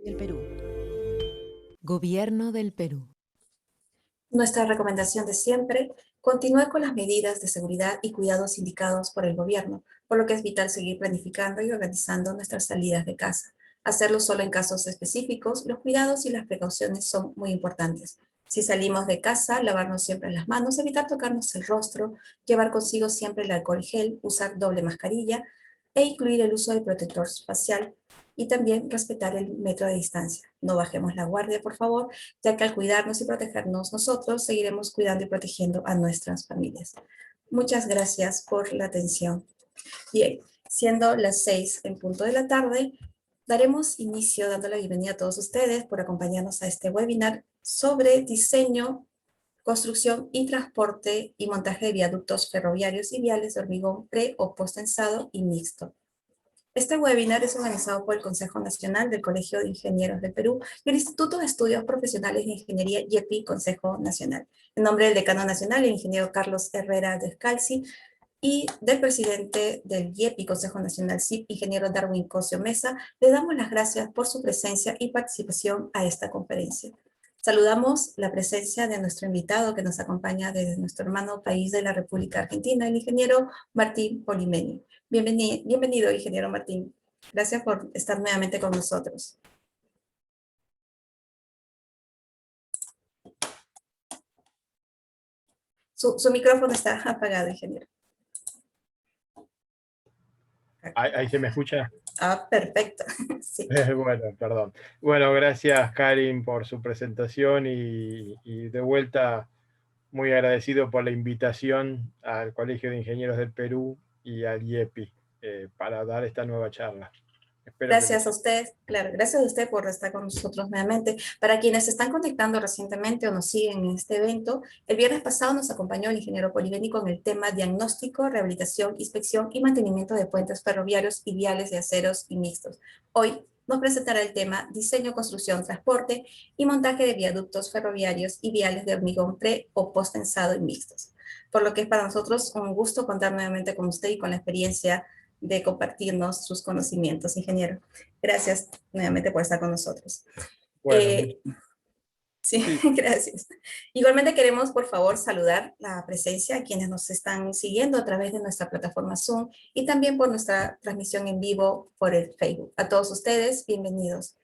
del Perú. Gobierno del Perú. Nuestra recomendación de siempre, continúe con las medidas de seguridad y cuidados indicados por el gobierno, por lo que es vital seguir planificando y organizando nuestras salidas de casa. Hacerlo solo en casos específicos, los cuidados y las precauciones son muy importantes. Si salimos de casa, lavarnos siempre las manos, evitar tocarnos el rostro, llevar consigo siempre el alcohol gel, usar doble mascarilla e incluir el uso del protector facial y también respetar el metro de distancia. No bajemos la guardia, por favor, ya que al cuidarnos y protegernos nosotros, seguiremos cuidando y protegiendo a nuestras familias. Muchas gracias por la atención. Bien, siendo las 6 en punto de la tarde, daremos inicio dando la bienvenida a todos ustedes por acompañarnos a este webinar sobre diseño, construcción y transporte y montaje de viaductos ferroviarios y viales de hormigón pre o postensado y mixto. Este webinar es organizado por el Consejo Nacional del Colegio de Ingenieros del Perú y el Instituto de Estudios Profesionales de Ingeniería YEPI Consejo Nacional. En nombre del decano nacional, el ingeniero Carlos Herrera Descalzi, y del presidente del YEPI Consejo Nacional CIP, ingeniero Darwin Cosio Mesa, le damos las gracias por su presencia y participación a esta conferencia. Saludamos la presencia de nuestro invitado que nos acompaña desde nuestro hermano país de la República Argentina, el ingeniero Martín Polimeni. Bienvenido, ingeniero Martín. Gracias por estar nuevamente con nosotros. Su micrófono está apagado, ingeniero. Ahí se me escucha. Ah, perfecto. Sí. Bueno, perdón. Bueno, gracias Karin por su presentación y de vuelta muy agradecido por la invitación al Colegio de Ingenieros del Perú y al IEPI para dar esta nueva charla. Gracias a usted, claro, gracias a usted por estar con nosotros nuevamente. Para quienes se están conectando recientemente o nos siguen en este evento, el viernes pasado nos acompañó el ingeniero Polimeni con el tema diagnóstico, rehabilitación, inspección y mantenimiento de puentes ferroviarios y viales de aceros y mixtos. Hoy nos presentará el tema diseño, construcción, transporte y montaje de viaductos ferroviarios y viales de hormigón pre o postensado y mixtos. Por lo que es para nosotros un gusto contar nuevamente con usted y con la experiencia de compartirnos sus conocimientos, ingeniero. Gracias nuevamente por estar con nosotros. Bueno, sí, gracias. Igualmente queremos, por favor, saludar la presencia a quienes nos están siguiendo a través de nuestra plataforma Zoom y también por nuestra transmisión en vivo por el Facebook. A todos ustedes, bienvenidos.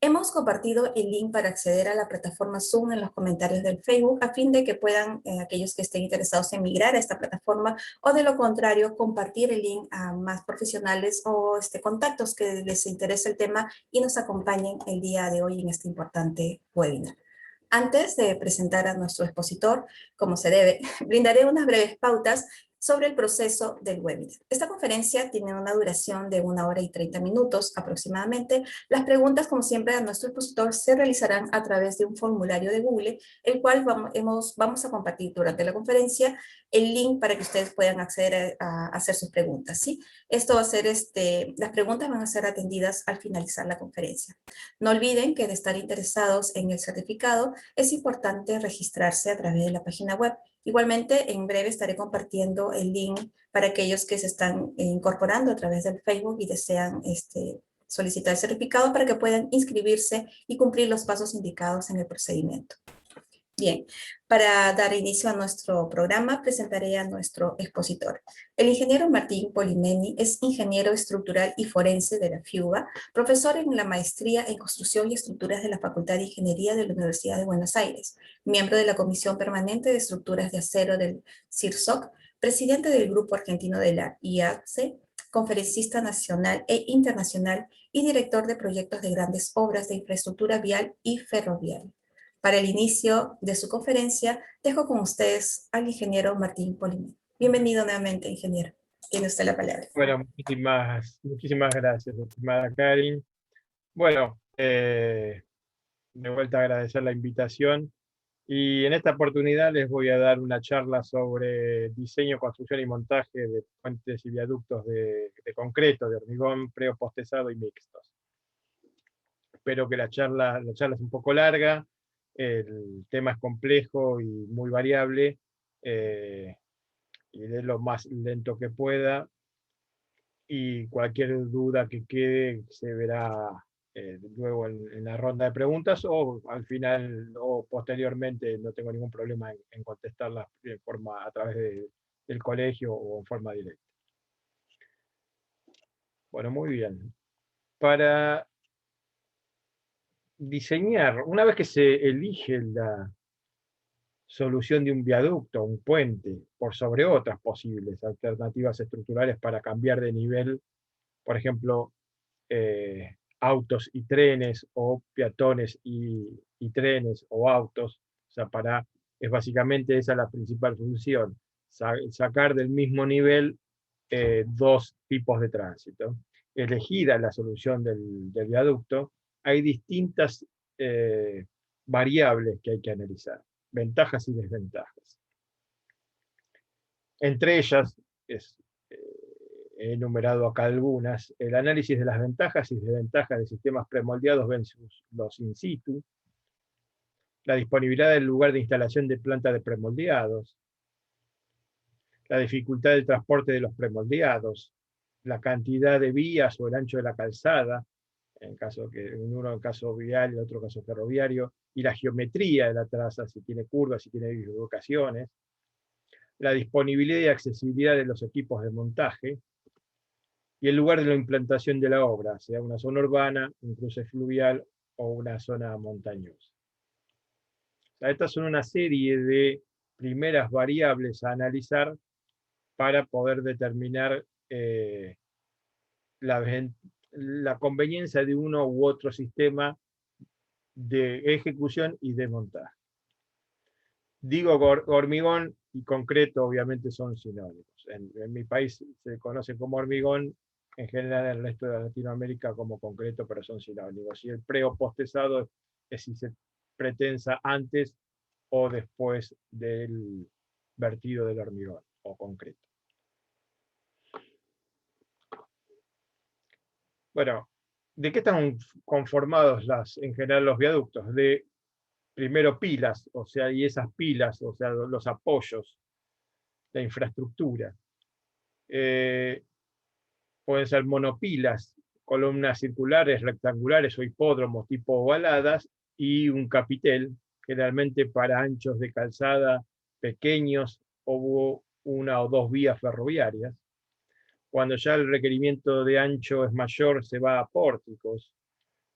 Hemos compartido el link para acceder a la plataforma Zoom en los comentarios del Facebook a fin de que puedan aquellos que estén interesados en migrar a esta plataforma o de lo contrario compartir el link a más profesionales o contactos que les interese el tema y nos acompañen el día de hoy en este importante webinar. Antes de presentar a nuestro expositor, como se debe, brindaré unas breves pautas sobre el proceso del webinar. Esta conferencia tiene una duración de 1 hora y 30 minutos aproximadamente. Las preguntas, como siempre, a nuestro expositor se realizarán a través de un formulario de Google, el cual vamos a compartir durante la conferencia el link para que ustedes puedan acceder a hacer sus preguntas, ¿sí? Esto va a ser, las preguntas van a ser atendidas al finalizar la conferencia. No olviden que de estar interesados en el certificado, es importante registrarse a través de la página web. Igualmente, en breve estaré compartiendo el link para aquellos que se están incorporando a través del Facebook y desean solicitar el certificado para que puedan inscribirse y cumplir los pasos indicados en el procedimiento. Bien, para dar inicio a nuestro programa, presentaré a nuestro expositor. El ingeniero Martín Polimeni es ingeniero estructural y forense de la FIUBA, profesor en la maestría en construcción y estructuras de la Facultad de Ingeniería de la Universidad de Buenos Aires, miembro de la Comisión Permanente de Estructuras de Acero del CIRSOC, presidente del Grupo Argentino de la IAC, conferencista nacional e internacional y director de proyectos de grandes obras de infraestructura vial y ferroviaria. Para el inicio de su conferencia, dejo con ustedes al ingeniero Martín Polimeni. Bienvenido nuevamente, ingeniero. Tiene usted la palabra. Bueno, muchísimas gracias, estimada Karin. Bueno, de vuelta agradecer la invitación. Y en esta oportunidad les voy a dar una charla sobre diseño, construcción y montaje de puentes y viaductos de concreto, de hormigón pre-postezado y mixtos. Espero que la charla es un poco larga, el tema es complejo y muy variable, y de lo más lento que pueda, y cualquier duda que quede se verá luego en la ronda de preguntas, o al final o posteriormente no tengo ningún problema en contestarlas de forma, a través del colegio o en forma directa. Bueno, muy bien. Para diseñar, una vez que se elige la solución de un viaducto, un puente, por sobre otras posibles alternativas estructurales para cambiar de nivel, por ejemplo, autos y trenes, o peatones y trenes, o autos, o sea, es básicamente esa la principal función, sacar del mismo nivel dos tipos de tránsito. Elegida la solución del viaducto, hay distintas variables que hay que analizar, ventajas y desventajas. Entre ellas, he enumerado acá algunas, el análisis de las ventajas y desventajas de sistemas premoldeados versus los in situ, la disponibilidad del lugar de instalación de planta de premoldeados, la dificultad del transporte de los premoldeados, la cantidad de vías o el ancho de la calzada, en uno en caso vial y en otro caso ferroviario, y la geometría de la traza, si tiene curvas, si tiene bifurcaciones, la disponibilidad y accesibilidad de los equipos de montaje, y el lugar de la implantación de la obra, sea una zona urbana, un cruce fluvial o una zona montañosa. O sea, estas son una serie de primeras variables a analizar para poder determinar la conveniencia de uno u otro sistema de ejecución y de montaje. Digo, hormigón y concreto obviamente son sinónimos. En mi país se conoce como hormigón, en general en el resto de Latinoamérica como concreto, pero son sinónimos. Y el pre o postesado es si se pretensa antes o después del vertido del hormigón o concreto. Bueno, ¿de qué están conformados en general los viaductos? De primero pilas, o sea, y esas pilas, o sea, los apoyos, la infraestructura. Pueden ser monopilas, columnas circulares, rectangulares o hipódromos tipo ovaladas, y un capitel, generalmente para anchos de calzada pequeños o una o dos vías ferroviarias. Cuando ya el requerimiento de ancho es mayor, se va a pórticos,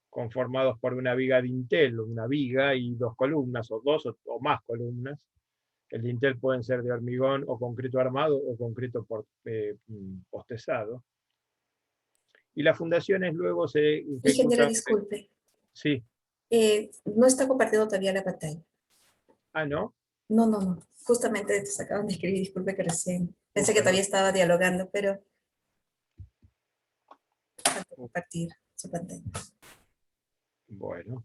conformados por una viga dintel, una viga y dos columnas, o dos o más columnas. El dintel pueden ser de hormigón o concreto armado o concreto postezado. Y las fundaciones luego se Ingeniero, ejecutan. disculpe. Sí. No está compartido todavía la pantalla. Ah, ¿no? No, no, no. Justamente se acaban de escribir, disculpe que recién. Pensé que Bueno. todavía estaba dialogando, pero falta compartir su pantalla. Bueno.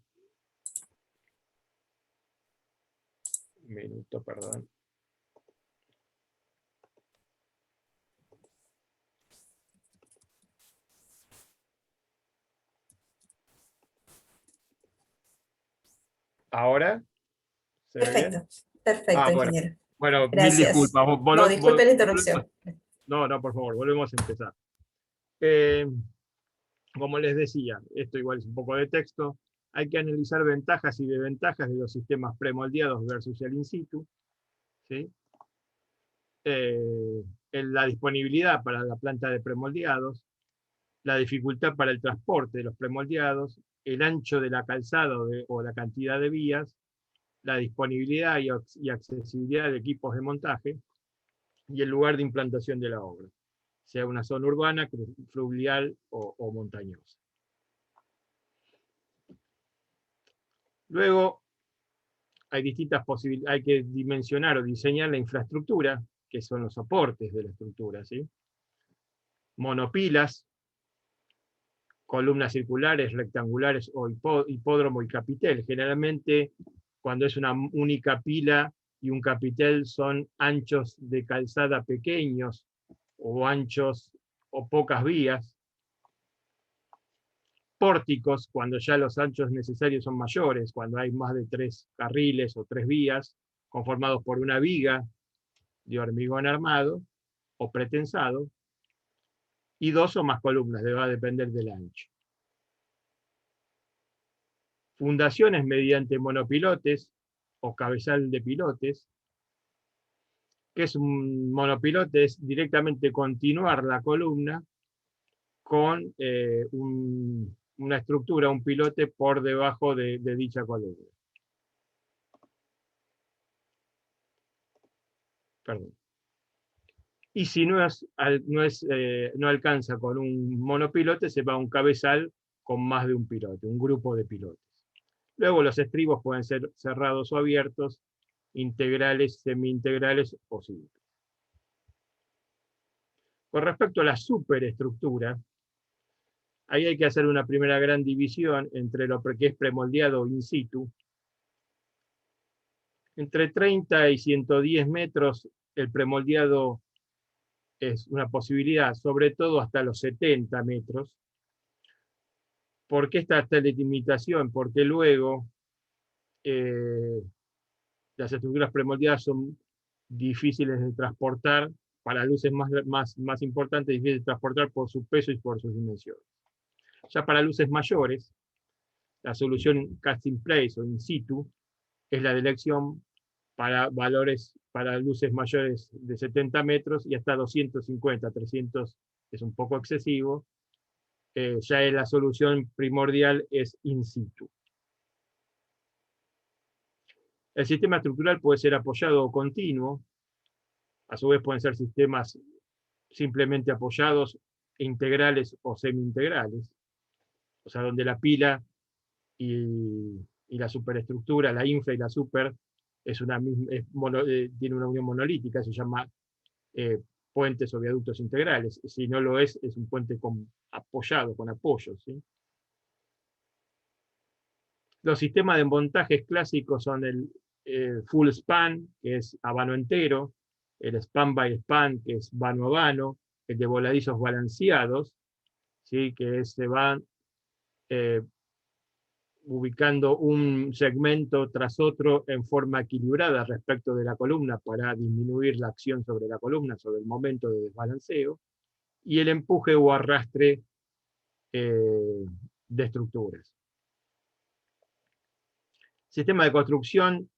Un minuto, perdón. ¿Ahora? ¿Se ve bien? Perfecto, perfecto, Bueno. ingeniero. Bueno, mil Gracias. disculpas. No, disculpe la interrupción. No, por favor, volvemos a empezar. Como les decía, esto igual es un poco de texto, hay que analizar ventajas y desventajas de los sistemas premoldeados versus el in situ, ¿sí? La disponibilidad para la planta de premoldeados, la dificultad para el transporte de los premoldeados, el ancho de la calzada o la cantidad de vías, la disponibilidad y accesibilidad de equipos de montaje, y el lugar de implantación de la obra, sea una zona urbana, fluvial o montañosa. Luego, hay distintas posibilidades, hay que dimensionar o diseñar la infraestructura, que son los soportes de la estructura, ¿sí? Monopilas, columnas circulares, rectangulares o hipódromo y capitel. Generalmente, cuando es una única pila y un capitel, son anchos de calzada pequeños o anchos o pocas vías. Pórticos, cuando ya los anchos necesarios son mayores, cuando hay más de 3 carriles o 3 vías, conformados por una viga de hormigón armado o pretensado, y 2 o más columnas, va a depender del ancho. fundaciones mediante monopilotes o cabezal de pilotes. ¿Qué es un monopilote? Es directamente continuar la columna con una estructura, un pilote por debajo de dicha columna. Perdón. Y si no alcanza con un monopilote, se va a un cabezal con más de un pilote, un grupo de pilotes. Luego los estribos pueden ser cerrados o abiertos, integrales, semi-integrales o simples. Con respecto a la superestructura, ahí hay que hacer una primera gran división entre lo que es premoldeado in situ. Entre 30 y 110 metros el premoldeado es una posibilidad, sobre todo hasta los 70 metros. ¿Por qué esta delimitación? Porque luego las estructuras premoldeadas son difíciles de transportar, para luces más importantes, difíciles de transportar por su peso y por sus dimensiones. Ya para luces mayores, la solución casting place o in situ es la de elección para valores, para luces mayores de 70 metros y hasta 250, 300 es un poco excesivo. Ya la solución primordial es in situ. El sistema estructural puede ser apoyado o continuo, a su vez pueden ser sistemas simplemente apoyados, integrales o semi-integrales, o sea, donde la pila y la superestructura, la infra y la super, tiene una unión monolítica, se llama puentes o viaductos integrales. Si no lo es un puente apoyado, con apoyos, ¿sí? Los sistemas de montajes clásicos son el full span, que es a vano entero, el span by span, que es vano a vano, el de voladizos balanceados, ¿sí? Que se van ubicando un segmento tras otro en forma equilibrada respecto de la columna para disminuir la acción sobre la columna, sobre el momento de desbalanceo, y el empuje o arrastre de estructuras. Sistema de construcción,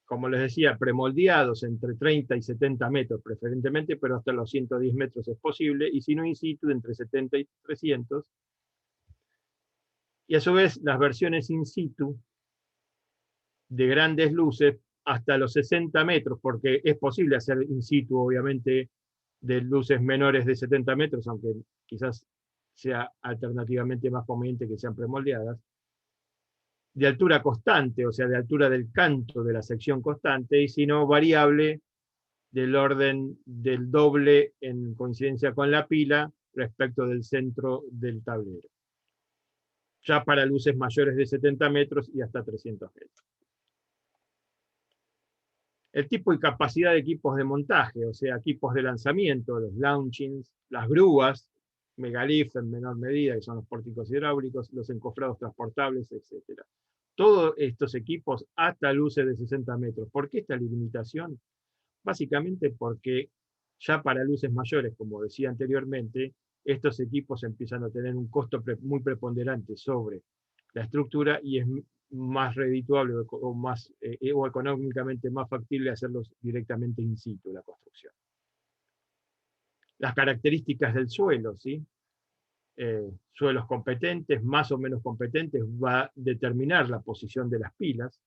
como les decía, premoldeados entre 30 y 70 metros preferentemente, pero hasta los 110 metros es posible, y si no in situ, entre 70 y 300. Y a su vez, las versiones in situ de grandes luces hasta los 60 metros, porque es posible hacer in situ, obviamente, de luces menores de 70 metros, aunque quizás sea alternativamente más conveniente que sean premoldeadas, de altura constante, o sea, de altura del canto de la sección constante, y si no, variable del orden del doble en coincidencia con la pila respecto del centro del tablero. Ya para luces mayores de 70 metros y hasta 300 metros. El tipo y capacidad de equipos de montaje, o sea, equipos de lanzamiento, los launchings, las grúas, megalif en menor medida, que son los pórticos hidráulicos, los encofrados transportables, etc. Todos estos equipos hasta luces de 60 metros. ¿Por qué esta limitación? Básicamente porque ya para luces mayores, como decía anteriormente, estos equipos empiezan a tener un costo muy preponderante sobre la estructura y es más redituable o económicamente más factible hacerlos directamente in situ, la construcción. Las características del suelo, ¿sí? Suelos competentes, más o menos competentes, va a determinar la posición de las pilas.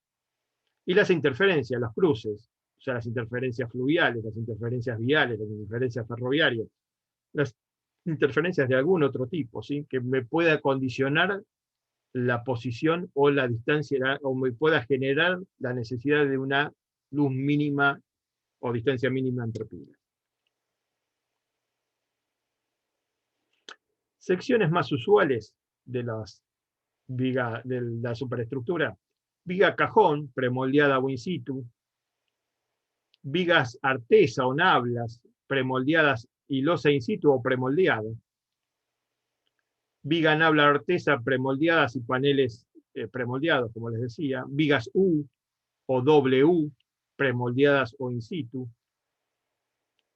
Y las interferencias, los cruces, o sea, las interferencias fluviales, las interferencias viales, las interferencias ferroviarias, las interferencias de algún otro tipo, ¿sí? Que me pueda condicionar la posición o la distancia, o me pueda generar la necesidad de una luz mínima o distancia mínima entre pilas. Secciones más usuales de la superestructura: viga cajón, premoldeada o in situ; vigas artesa o nablas, premoldeadas y losa in situ o premoldeado; viga nabla artesa, premoldeadas y paneles premoldeados, como les decía; vigas U o W, premoldeadas o in situ;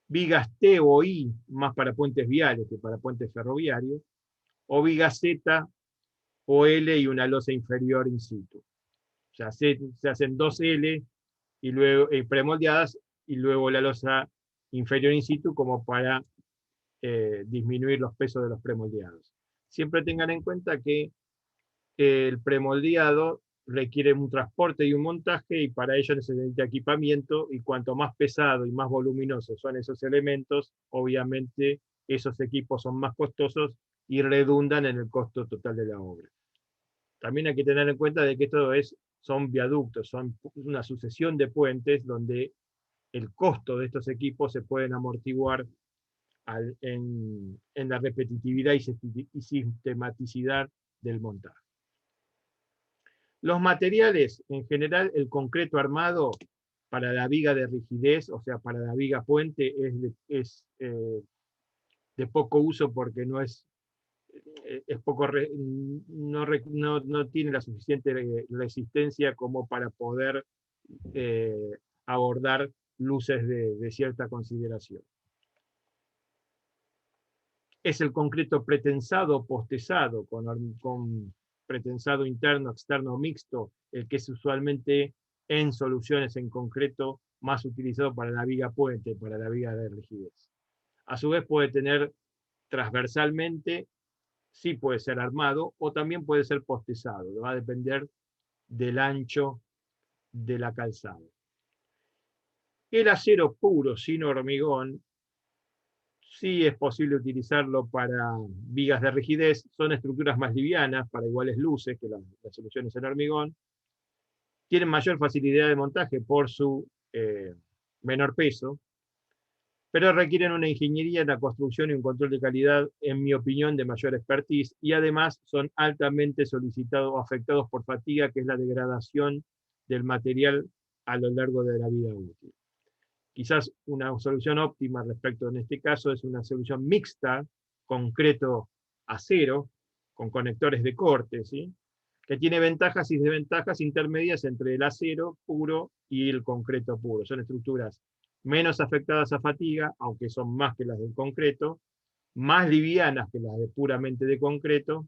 vigas T o I, más para puentes viales que para puentes ferroviarios; o vigas Z OL y una losa inferior in situ. O sea, se hacen 2 L y luego, premoldeadas, y luego la losa inferior in situ como para disminuir los pesos de los premoldeados. Siempre tengan en cuenta que el premoldeado requiere un transporte y un montaje, y para ello necesita equipamiento, y cuanto más pesado y más voluminosos son esos elementos, obviamente esos equipos son más costosos y redundan en el costo total de la obra. También hay que tener en cuenta de que esto son viaductos, son una sucesión de puentes donde el costo de estos equipos se pueden amortiguar en la repetitividad y sistematicidad del montaje. Los materiales, en general, el concreto armado para la viga de rigidez, o sea, para la viga puente, es de poco uso porque no tiene la suficiente resistencia como para poder abordar luces de cierta consideración. Es el concreto pretensado o postesado, con pretensado interno, externo, mixto, el que es usualmente en soluciones en concreto más utilizado para la viga puente, para la viga de rigidez. A su vez puede tener transversalmente, sí puede ser armado, o también puede ser postesado, va a depender del ancho de la calzada. El acero puro, sin hormigón, sí es posible utilizarlo para vigas de rigidez, son estructuras más livianas, para iguales luces que las soluciones en hormigón, tienen mayor facilidad de montaje por su menor peso, pero requieren una ingeniería en la construcción y un control de calidad, en mi opinión, de mayor expertise, y además son altamente solicitados o afectados por fatiga, que es la degradación del material a lo largo de la vida útil. Quizás una solución óptima respecto en este caso es una solución mixta, concreto-acero, con conectores de corte, ¿sí? Que tiene ventajas y desventajas intermedias entre el acero puro y el concreto puro. Son estructuras menos afectadas a fatiga, aunque son más que las del concreto, más livianas que las de puramente de concreto,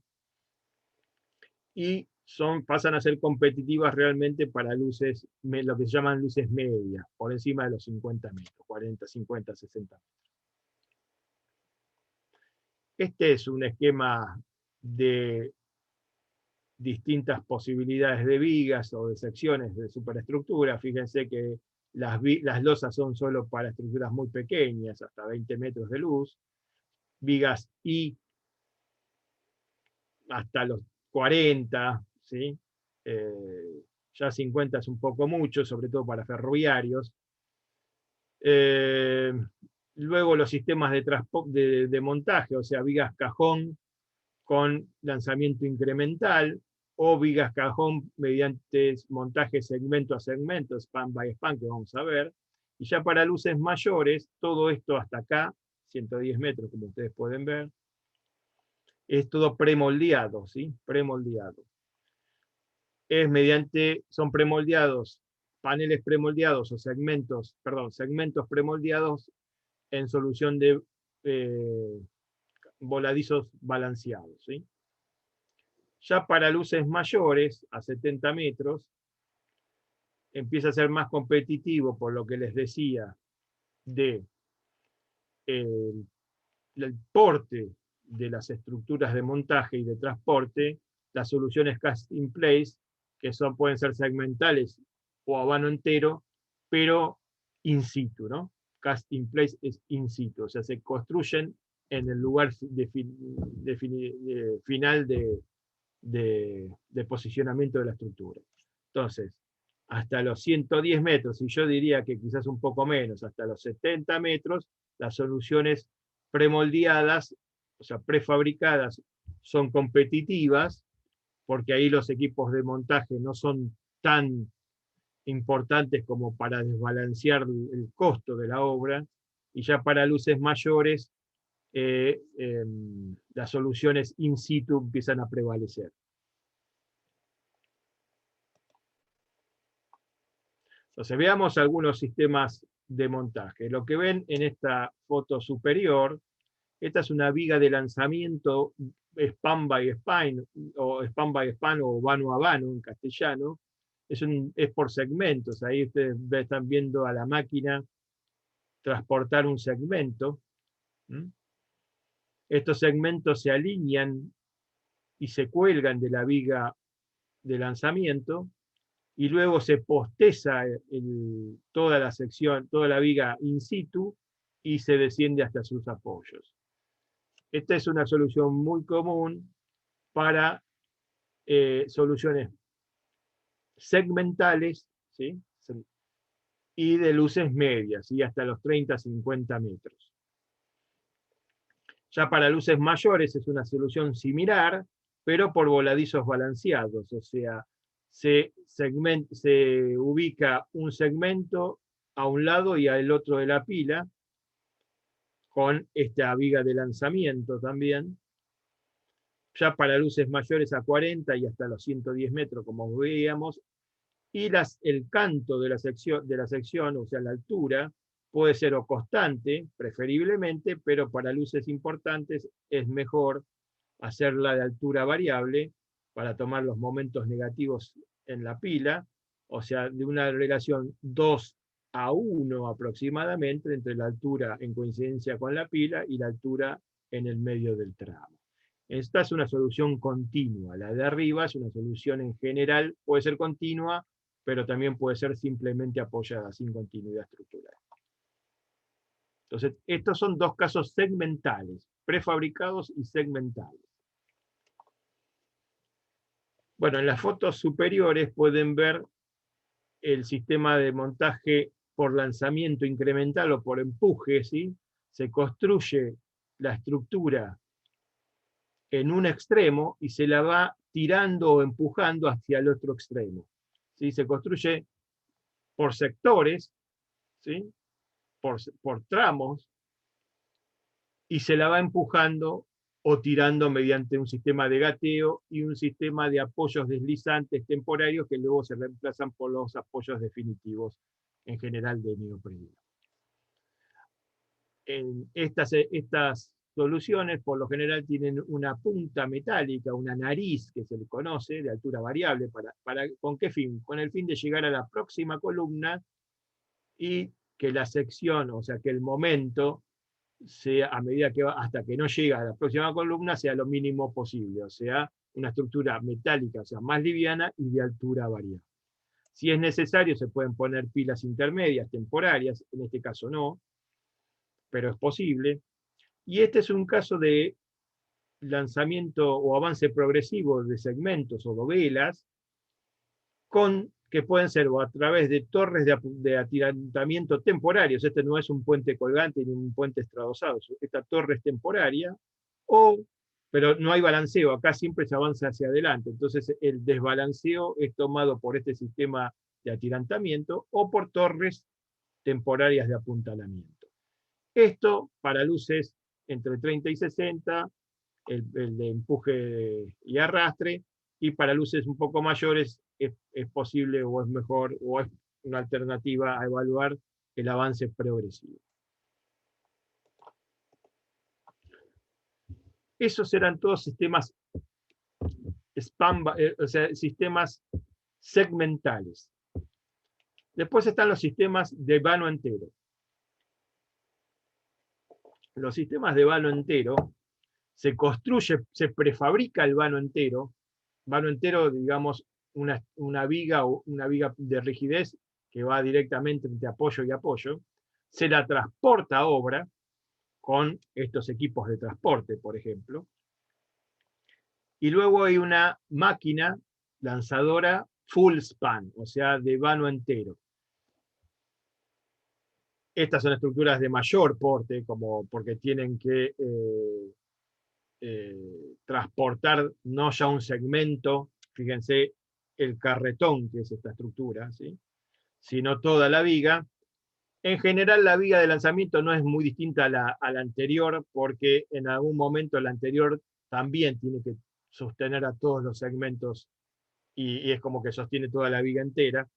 y pasan a ser competitivas realmente para luces, lo que se llaman luces medias, por encima de los 50 metros, 40, 50, 60 metros. Este es un esquema de distintas posibilidades de vigas o de secciones de superestructura. Fíjense que las losas son solo para estructuras muy pequeñas, hasta 20 metros de luz, vigas I hasta los 40, ¿sí? Ya 50 es un poco mucho, sobre todo para ferroviarios. Luego los sistemas de montaje, o sea, vigas cajón con lanzamiento incremental, o vigas cajón mediante montaje segmento a segmento, span by span, que vamos a ver. Y ya para luces mayores, todo esto hasta acá, 110 metros, como ustedes pueden ver, es todo premoldeado, ¿sí? Premoldeado. Son premoldeados, paneles premoldeados o segmentos premoldeados en solución de voladizos balanceados, ¿sí? Ya para luces mayores, a 70 metros, empieza a ser más competitivo, por lo que les decía, de el porte de las estructuras de montaje y de transporte, las soluciones cast in place, que pueden ser segmentales o a vano entero, pero in situ, ¿no? Cast in place es in situ, o sea, se construyen en el lugar final de posicionamiento de la estructura. Entonces, hasta los 110 metros, y yo diría que quizás un poco menos, hasta los 70 metros, las soluciones premoldeadas, o sea, prefabricadas, son competitivas, porque ahí los equipos de montaje no son tan importantes como para desbalancear el costo de la obra, y ya para luces mayores, las soluciones in situ empiezan a prevalecer. Entonces veamos algunos sistemas de montaje. Lo que ven en esta foto superior Esta es una viga de lanzamiento span by span, o span by span, o vano a vano en castellano. Es por segmentos. Ahí ustedes están viendo a la máquina transportar un segmento. Estos segmentos se alinean y se cuelgan de la viga de lanzamiento, y luego se posteza toda la sección, toda la viga in situ, y se desciende hasta sus apoyos. Esta es una solución muy común para soluciones segmentales, ¿sí? Y de luces medias, y hasta los 30-50 metros. Ya para luces mayores es una solución similar, pero por voladizos balanceados, o sea, se ubica un segmento a un lado y al otro de la pila, con esta viga de lanzamiento también. Ya para luces mayores a 40 y hasta los 110 metros, como veíamos, y el canto de la sección, o sea, la altura, puede ser o constante, preferiblemente, pero para luces importantes es mejor hacerla de altura variable para tomar los momentos negativos en la pila, o sea, de una relación 2:1 aproximadamente entre la altura en coincidencia con la pila y la altura en el medio del tramo. Esta es una solución continua. La de arriba es una solución en general, puede ser continua, pero también puede ser simplemente apoyada, sin continuidad estructural. Entonces, estos son dos casos segmentales, prefabricados y segmentales. Bueno, en las fotos superiores pueden ver el sistema de montaje por lanzamiento incremental o por empuje, ¿sí? Se construye la estructura en un extremo y se la va tirando o empujando hacia el otro extremo, ¿sí? Se construye por sectores, ¿sí? por tramos, y se la va empujando o tirando mediante un sistema de gateo y un sistema de apoyos deslizantes temporarios que luego se reemplazan por los apoyos definitivos, en general de neopreno. Estas soluciones por lo general tienen una punta metálica, una nariz que se le conoce, de altura variable. ¿Con qué fin? Con el fin de llegar a la próxima columna y que la sección, o sea, que el momento sea, a medida que va, hasta que no llega a la próxima columna, sea lo mínimo posible, o sea, una estructura metálica, o sea, más liviana y de altura variable. Si es necesario, se pueden poner pilas intermedias, temporarias, en este caso no, pero es posible. Y este es un caso de lanzamiento o avance progresivo de segmentos o dovelas, que pueden ser o a través de torres de atirantamiento temporarios. Este no es un puente colgante ni un puente estradosado, esta torre es temporaria, pero no hay balanceo, acá siempre se avanza hacia adelante, entonces el desbalanceo es tomado por este sistema de atirantamiento o por torres temporarias de apuntalamiento. Esto para luces entre 30 y 60, el de empuje y arrastre, y para luces un poco mayores es posible o es mejor o es una alternativa a evaluar el avance progresivo. Esos eran todos sistemas o sea, sistemas segmentales. Después están los sistemas de vano entero. Los sistemas de vano entero se construye, se prefabrica el vano entero, digamos, una viga o una viga de rigidez que va directamente entre apoyo y apoyo, se la transporta a obra con estos equipos de transporte, por ejemplo, y luego hay una máquina lanzadora full span, o sea, de vano entero. Estas son estructuras de mayor porte, porque tienen que transportar no ya un segmento, fíjense el carretón que es esta estructura, ¿sí? Sino toda la viga. En general la viga de lanzamiento no es muy distinta a la anterior, porque en algún momento la anterior también tiene que sostener a todos los segmentos y es como que sostiene toda la viga entera.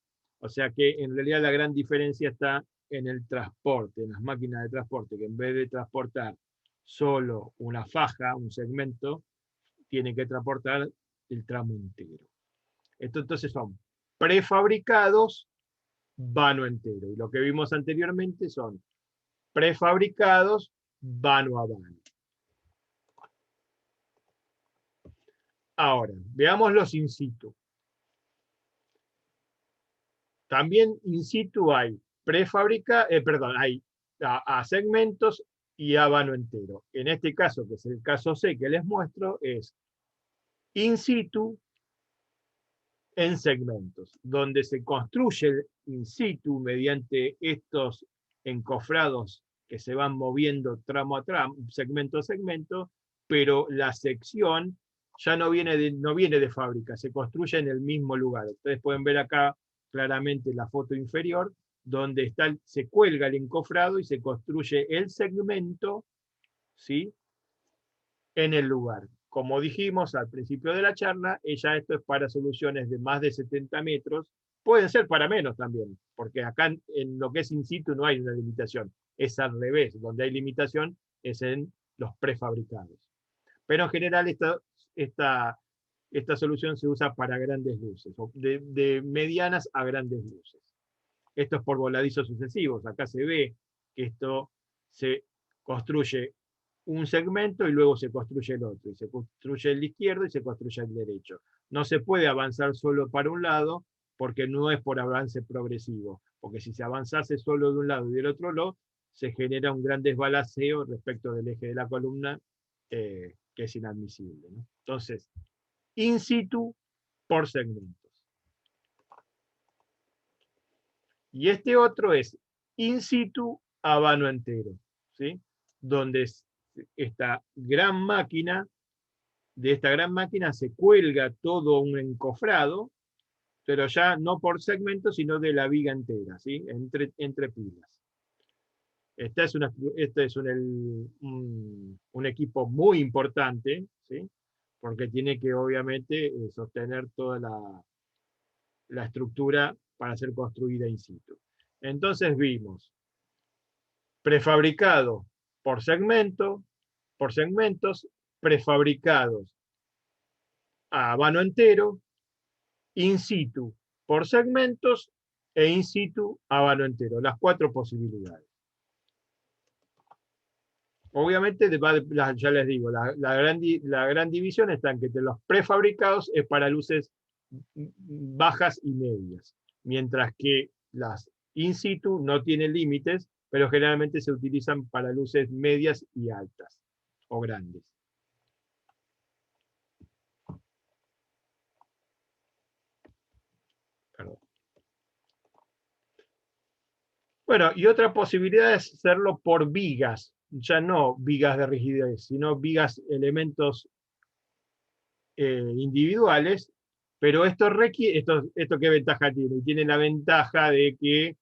O sea que en realidad la gran diferencia está en el transporte, en las máquinas de transporte, que en vez de transportar solo una faja, un segmento, tiene que transportar el tramo entero. Esto entonces son prefabricados, vano entero. Y lo que vimos anteriormente son prefabricados, vano a vano. Ahora, veamos los in situ. También in situ hay hay a segmentos y a vano entero. En este caso, que es el caso C que les muestro, es in situ en segmentos, donde se construye in situ mediante estos encofrados que se van moviendo tramo a tramo, segmento a segmento, pero la sección ya no viene de fábrica, se construye en el mismo lugar. Ustedes pueden ver acá claramente la foto inferior, donde se cuelga el encofrado y se construye el segmento, ¿sí?, en el lugar. Como dijimos al principio de la charla, esto es para soluciones de más de 70 metros, pueden ser para menos también, porque acá en lo que es in situ no hay una limitación, es al revés, donde hay limitación es en los prefabricados. Pero en general esta solución se usa para grandes luces, de medianas a grandes luces. Esto es por voladizos sucesivos, acá se ve que esto se construye un segmento y luego se construye el otro, y se construye el izquierdo y se construye el derecho. No se puede avanzar solo para un lado porque no es por avance progresivo, porque si se avanzase solo de un lado y del otro lado, se genera un gran desbalaceo respecto del eje de la columna, que es inadmisible, ¿no? Entonces, in situ por segmentos. Y este otro es in situ a vano entero, ¿sí?, donde esta gran máquina, de esta gran máquina se cuelga todo un encofrado, pero ya no por segmento, sino de la viga entera, ¿sí?, entre pilas. Este es un equipo muy importante, ¿sí?, porque tiene que obviamente sostener toda la estructura para ser construida in situ. Entonces vimos prefabricado por segmentos, prefabricados a vano entero, in situ por segmentos e in situ a vano entero, las 4 posibilidades. Obviamente, ya les digo, la gran división está en que los prefabricados es para luces bajas y medias, mientras que las in situ no tienen límites, pero generalmente se utilizan para luces medias y altas, o grandes. Perdón. Bueno, y otra posibilidad es hacerlo por vigas, ya no vigas de rigidez, sino vigas, elementos individuales, pero esto ¿qué ventaja tiene? Tiene la ventaja de que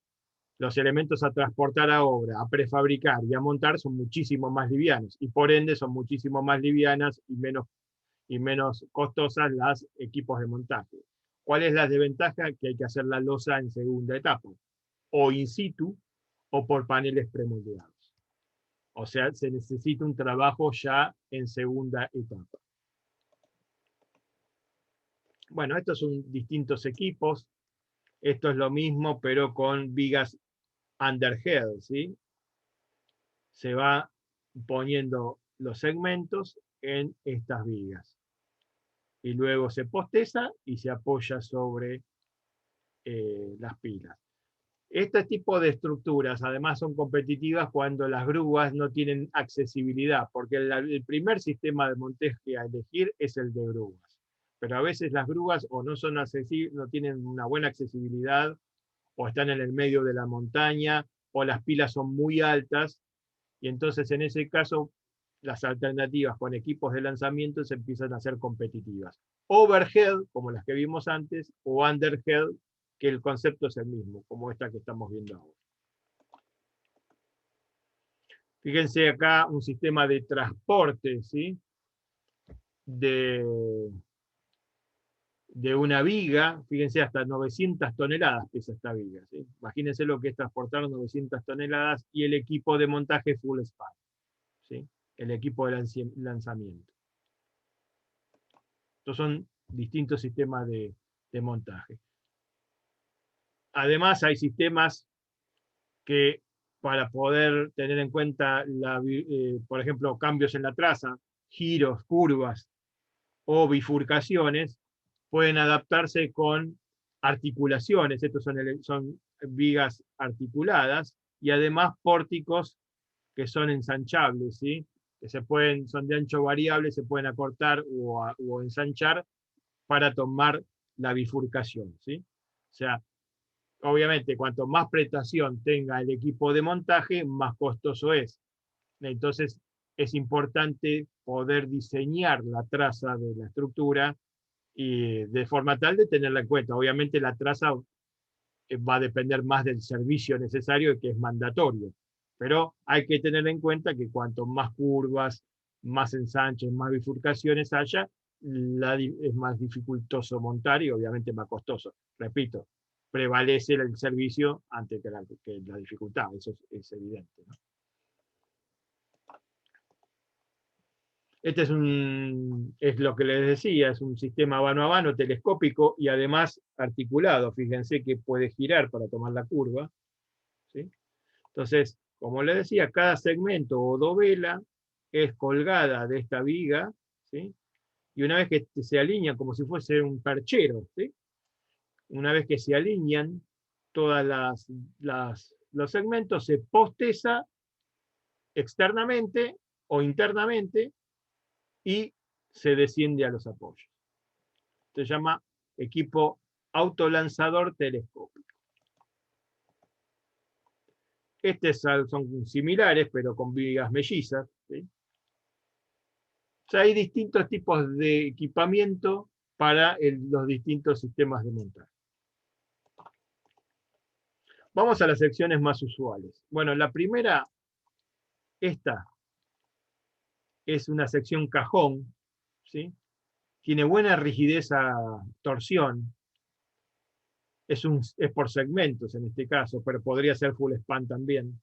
los elementos a transportar a obra, a prefabricar y a montar son muchísimo más livianos, y por ende son muchísimo más livianas y menos costosas los equipos de montaje. ¿Cuál es la desventaja? Que hay que hacer la losa en segunda etapa, o in situ, o por paneles premoldeados. O sea, se necesita un trabajo ya en segunda etapa. Bueno, estos son distintos equipos. Esto es lo mismo, pero con vigas underhead, ¿sí? Se va poniendo los segmentos en estas vigas. Y luego se posteza y se apoya sobre las pilas. Este tipo de estructuras además son competitivas cuando las grúas no tienen accesibilidad, porque el primer sistema de montaje a elegir es el de grúas. Pero a veces las grúas o no son accesibles, no tienen una buena accesibilidad, o están en el medio de la montaña, o las pilas son muy altas, y entonces en ese caso las alternativas con equipos de lanzamiento se empiezan a ser competitivas. Overhead, como las que vimos antes, o underhead, que el concepto es el mismo, como esta que estamos viendo ahora. Fíjense acá un sistema de transporte, ¿sí?, de una viga. Fíjense, hasta 900 toneladas pesa esta viga, ¿sí? Imagínense lo que es transportar 900 toneladas y el equipo de montaje full span, ¿sí? el equipo de lanzamiento. Estos son distintos sistemas de montaje. Además, hay sistemas que para poder tener en cuenta, por ejemplo, cambios en la traza, giros, curvas o bifurcaciones, pueden adaptarse con articulaciones. Estos son vigas articuladas y además pórticos que son ensanchables, ¿sí? Que son de ancho variable, se pueden acortar o ensanchar para tomar la bifurcación, ¿sí? O sea, obviamente, cuanto más prestación tenga el equipo de montaje, más costoso es. Entonces, es importante poder diseñar la traza de la estructura y de forma tal de tenerla en cuenta. Obviamente, la traza va a depender más del servicio necesario, que es mandatorio. Pero hay que tener en cuenta que cuanto más curvas, más ensanches, más bifurcaciones haya, es más dificultoso montar y obviamente más costoso. Repito, prevalece el servicio antes que la dificultad, eso es evidente, ¿no? Este es lo que les decía, es un sistema vano a vano, telescópico y además articulado. Fíjense que puede girar para tomar la curva, ¿sí? Entonces, como les decía, cada segmento o dovela es colgada de esta viga, ¿sí? Y una vez que se alinean, como si fuese un perchero, ¿sí? Una vez que se alinean todos los segmentos, se posteza externamente o internamente y se desciende a los apoyos. Se llama equipo autolanzador telescópico. Son similares, pero con vigas mellizas, ¿sí? O sea, hay distintos tipos de equipamiento para los distintos sistemas de montaje. Vamos a las secciones más usuales. Bueno, la primera, esta es una sección cajón, ¿sí? Tiene buena rigidez a torsión. Es por segmentos en este caso, pero podría ser full span también.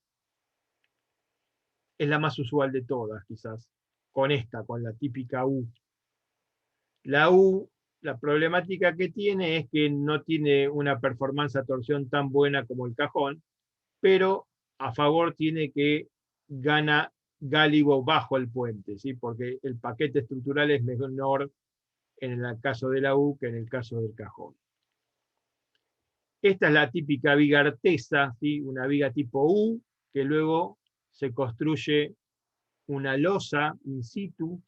Es la más usual de todas, quizás, con la típica U. La U, la problemática que tiene es que no tiene una performance a torsión tan buena como el cajón, pero a favor tiene que gana gálibo bajo el puente, ¿sí? Porque el paquete estructural es menor en el caso de la U que en el caso del cajón. Esta es la típica viga artesa, ¿sí? Una viga tipo U, que luego se construye una losa in situ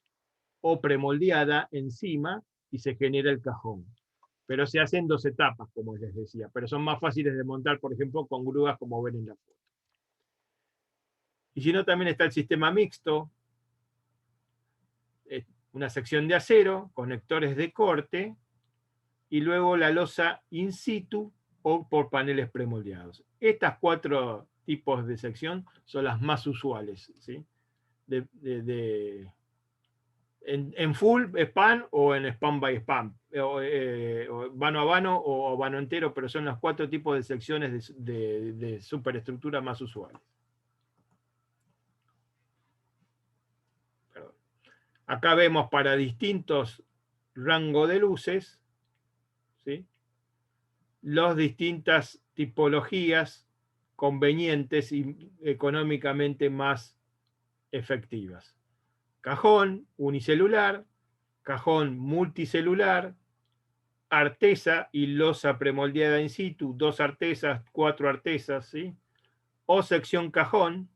o premoldeada encima y se genera el cajón. Pero se hacen 2 etapas, como les decía, pero son más fáciles de montar, por ejemplo, con grúas, como ven en la foto. Y si no, también está el sistema mixto, una sección de acero, conectores de corte, y luego la losa in situ o por paneles premoldeados. Estas 4 tipos de sección son las más usuales, ¿sí? En full span o en span by span, o vano a vano o vano entero, pero son los 4 tipos de secciones de superestructura más usuales. Perdón. Acá vemos para distintos rangos de luces, ¿sí? Las distintas tipologías convenientes y económicamente más efectivas. Cajón unicelular, cajón multicelular, artesa y losa premoldeada in situ, 2 artesas, 4 artesas, ¿sí? O sección cajón,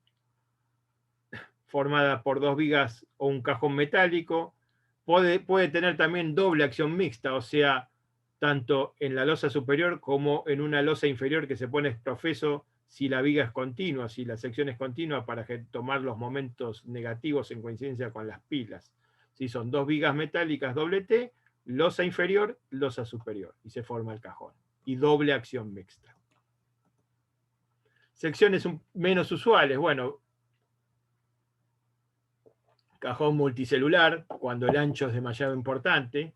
formada por 2 vigas o un cajón metálico. Puede tener también doble acción mixta, o sea, tanto en la losa superior como en una losa inferior que se pone profeso si la viga es continua, si la sección es continua, para tomar los momentos negativos en coincidencia con las pilas. Si son 2 vigas metálicas doble T, losa inferior, losa superior, y se forma el cajón. Y doble acción mixta. Secciones menos usuales, bueno, cajón multicelular, cuando el ancho es demasiado importante.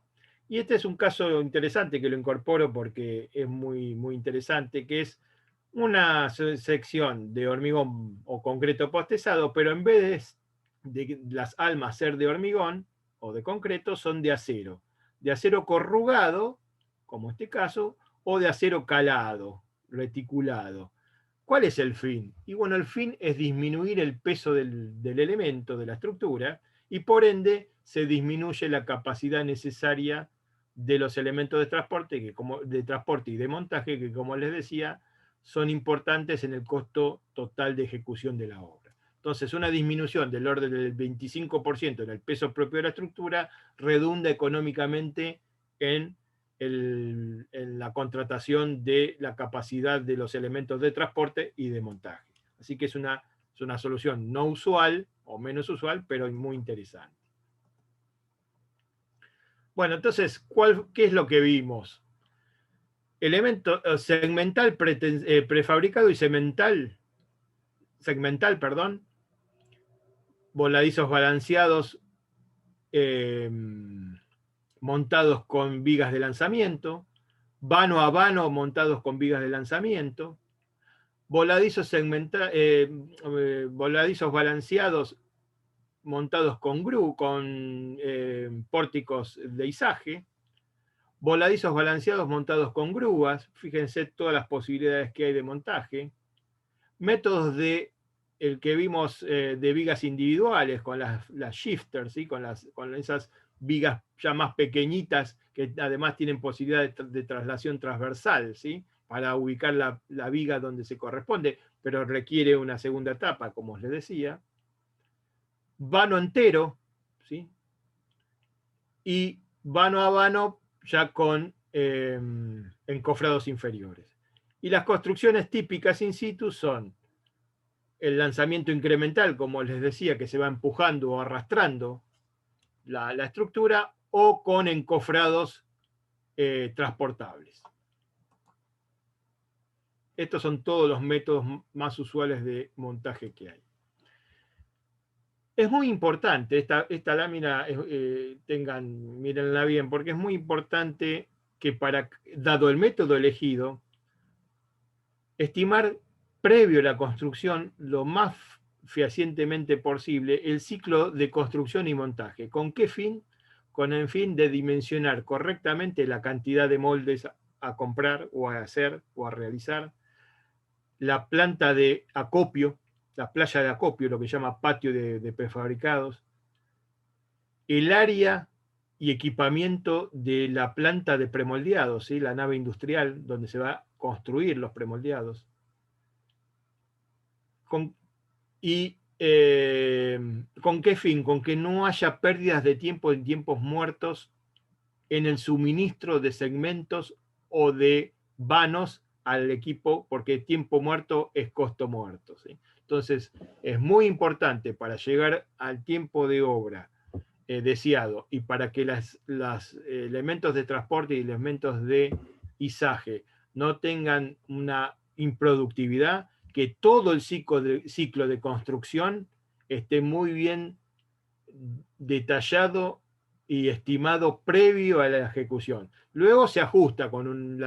Y este es un caso interesante que lo incorporo porque es muy, muy interesante, que es una sección de hormigón o concreto postezado, pero en vez las almas ser de hormigón o de concreto son de acero corrugado, como este caso, o de acero calado, reticulado. ¿Cuál es el fin? Y bueno, el fin es disminuir el peso del elemento, de la estructura, y por ende se disminuye la capacidad necesaria de los elementos de transporte, de transporte y de montaje, que como les decía, son importantes en el costo total de ejecución de la obra. Entonces, una disminución del orden del 25% en el peso propio de la estructura redunda económicamente en la contratación de la capacidad de los elementos de transporte y de montaje. Así que es una solución no usual o menos usual, pero muy interesante. Bueno, entonces, ¿qué es lo que vimos? Elemento segmental prefabricado y segmental, perdón, voladizos balanceados montados con vigas de lanzamiento, vano a vano montados con vigas de lanzamiento, voladizos balanceados montados con pórticos de izaje, voladizos balanceados montados con grúas, fíjense todas las posibilidades que hay de montaje, métodos el que vimos de vigas individuales, con las shifters, ¿sí? con esas vigas ya más pequeñitas, que además tienen posibilidad de traslación transversal, ¿sí? Para ubicar la viga donde se corresponde, pero requiere una segunda etapa, como les decía. Vano entero, ¿sí? Y vano a vano ya con encofrados inferiores. Y las construcciones típicas in situ son el lanzamiento incremental, como les decía, que se va empujando o arrastrando la estructura, o con encofrados transportables. Estos son todos los métodos más usuales de montaje que hay. Es muy importante, esta lámina, mírenla bien, porque es muy importante que dado el método elegido, estimar previo a la construcción lo más fehacientemente posible el ciclo de construcción y montaje. ¿Con qué fin? Con el fin de dimensionar correctamente la cantidad de moldes a comprar o a hacer o a realizar, la planta de acopio, la playa de acopio, lo que se llama patio de prefabricados, el área y equipamiento de la planta de premoldeados, ¿sí? La nave industrial donde se va a construir los premoldeados. ¿Con qué fin? Con que no haya pérdidas de tiempo en tiempos muertos en el suministro de segmentos o de vanos al equipo, porque tiempo muerto es costo muerto, ¿sí? Entonces, es muy importante para llegar al tiempo de obra deseado y para que los elementos de transporte y elementos de izaje no tengan una improductividad, que todo el ciclo de construcción esté muy bien detallado y estimado previo a la ejecución. Luego se ajusta con